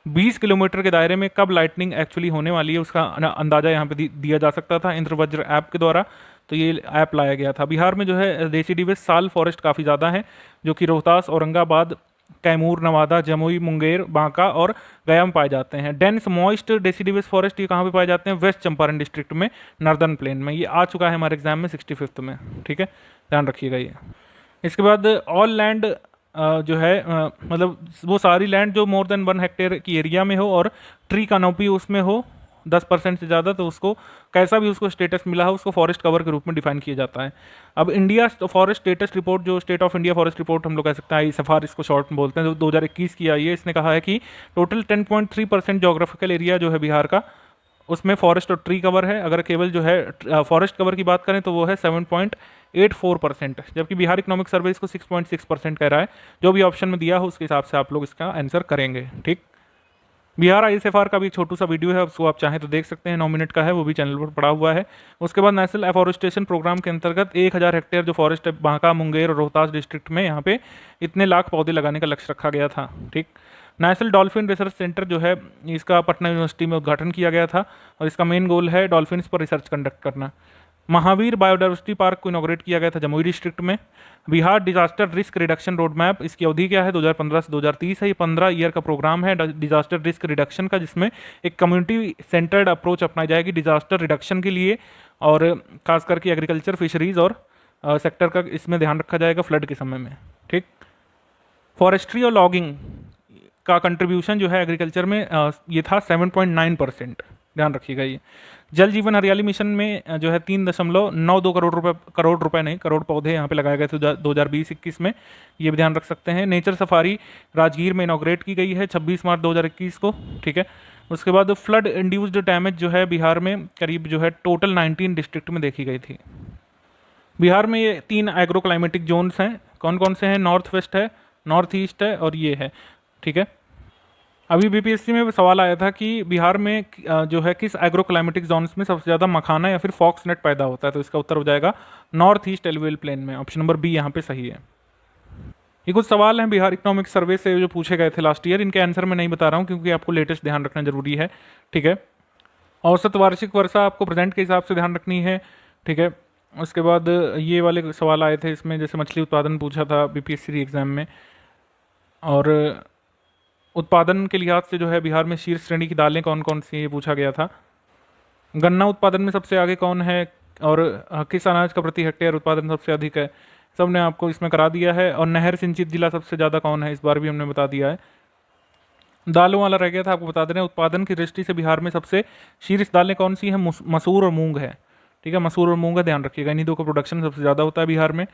20 किलोमीटर के दायरे में कब लाइटनिंग एक्चुअली होने वाली है उसका अंदाजा यहाँ पे दिया जा सकता था इंद्र वज्र ऐप के द्वारा। तो ये ऐप लाया गया था। बिहार में जो है डेसिडिवस साल फॉरेस्ट काफ़ी ज़्यादा है, जो कि रोहतास, औरंगाबाद, कैमूर, नवादा, जमुई, मुंगेर, बांका और गया में पाए जाते हैं। डेंस मॉइस्ट डेसिडिवस फॉरेस्ट ये कहाँ पे पाए जाते हैं, वेस्ट चंपारण डिस्ट्रिक्ट में, नॉर्दर्न प्लेन में। ये आ चुका है हमारे एग्जाम में 65th में। ठीक है, ध्यान रखिएगा ये। इसके बाद ऑल लैंड जो है मतलब वो सारी लैंड जो मोर देन 1 हेक्टेयर की एरिया में हो और ट्री कैनोपी उसमें हो 10% से ज़्यादा, तो उसको कैसा भी उसको स्टेटस मिला हो उसको फॉरेस्ट कवर के रूप में डिफाइन किया जाता है। अब इंडिया फॉरेस्ट स्टेटस रिपोर्ट जो state of India forest report हम लोग कह सकते हैं, ISFR इसको शॉर्ट में बोलते हैं, जो 2021 की आई है, इसने कहा है कि टोटल 10.3% जोग्राफिकल एरिया जो है बिहार का, उसमें फॉरेस्ट और ट्री कवर है। अगर केवल जो है फॉरेस्ट कवर की बात करें तो वो है 7.84%, जबकि बिहार इकोनॉमिक सर्वे इसको 6.6% कह रहा है। जो भी ऑप्शन में दिया हो उसके हिसाब से आप लोग इसका आंसर करेंगे। ठीक, बिहार ISFR का भी छोटू सा वीडियो है, उसको आप चाहें तो देख सकते हैं, 9 मिनट का है, वो भी चैनल पर पड़ा हुआ है। उसके बाद नेशनल एफॉरेस्टेशन प्रोग्राम के अंतर्गत 1000 हेक्टेयर जो फॉरेस्ट है बांका, मुंगेर और रोहतास डिस्ट्रिक्ट में, यहाँ पे इतने लाख पौधे लगाने का लक्ष्य रखा गया था। ठीक, नेशनल डॉल्फिन रिसर्च सेंटर जो है इसका पटना यूनिवर्सिटी में उद्घाटन किया गया था, और इसका मेन गोल है डॉल्फिन्स पर रिसर्च कंडक्ट करना। महावीर बायोडाइवर्सिटी पार्क को इनॉग्रेट किया गया था जमुई डिस्ट्रिक्ट में। Bihar disaster risk reduction road map, इसकी अवधि क्या है 2015 से 2030 है। ये 15 ईयर का प्रोग्राम है डिजास्टर रिस्क रिडक्शन का, जिसमें एक कम्युनिटी सेंटर्ड अप्रोच अपनाई जाएगी डिजास्टर रिडक्शन के लिए, और खास करके एग्रीकल्चर, फिशरीज और सेक्टर का इसमें ध्यान रखा जाएगा फ्लड के समय में। ठीक, फॉरेस्ट्री और लॉगिंग का कंट्रीब्यूशन जो है एग्रीकल्चर में ये था 7.9%, ध्यान रखिएगा। ये जल जीवन हरियाली मिशन में जो है 3.92 करोड़ रुपए नहीं, करोड़ पौधे यहाँ पे लगाए गए थे 2020-21 में, ये भी ध्यान रख सकते हैं। नेचर सफारी राजगीर में इनॉग्रेट की गई है 26 मार्च 2021 को। ठीक है, उसके बाद फ्लड इंड्यूस्ड डैमेज जो है बिहार में करीब जो है टोटल 19 डिस्ट्रिक्ट में देखी गई थी। बिहार में ये 3 एग्रो क्लाइमेटिक जोन्स हैं, कौन कौन से हैं? नॉर्थ वेस्ट है, नॉर्थ ईस्ट है और ये है। ठीक है, अभी बीपीएससी में सवाल आया था कि बिहार में जो है किस एग्रो क्लाइमेटिक जोन्स में सबसे ज़्यादा मखाना या फिर फॉक्सनेट पैदा होता है, तो इसका उत्तर हो जाएगा नॉर्थ ईस्ट एलुवियल प्लेन में। ऑप्शन नंबर बी यहाँ पे सही है। ये कुछ सवाल हैं बिहार इकोनॉमिक सर्वे से जो पूछे गए थे लास्ट ईयर, इनके आंसर मैं नहीं बता रहा हूँ क्योंकि आपको लेटेस्ट ध्यान रखना जरूरी है। ठीक है, औसत वार्षिक वर्षा आपको प्रेजेंट के हिसाब से ध्यान रखनी है। ठीक है, उसके बाद ये वाले सवाल आए थे इसमें, जैसे मछली उत्पादन पूछा था बीपीएससी एग्जाम में, और उत्पादन के लिहाज से जो है बिहार में शीर्ष श्रेणी की दालें कौन कौन सी ये पूछा गया था। गन्ना उत्पादन में सबसे आगे कौन है और किस अनाज का प्रति हेक्टेयर उत्पादन सबसे अधिक है, सब ने आपको इसमें करा दिया है। और नहर सिंचित जिला सबसे ज़्यादा कौन है, इस बार भी हमने बता दिया है। दालों वाला रह गया था, आपको बता दें उत्पादन की दृष्टि से बिहार में सबसे शीर्ष दालें कौन सी हैं? मसूर और मूंग है। ठीक है, मसूर और मूंग का ध्यान रखिएगा, इन्हीं दो का प्रोडक्शन सबसे ज़्यादा होता है बिहार में।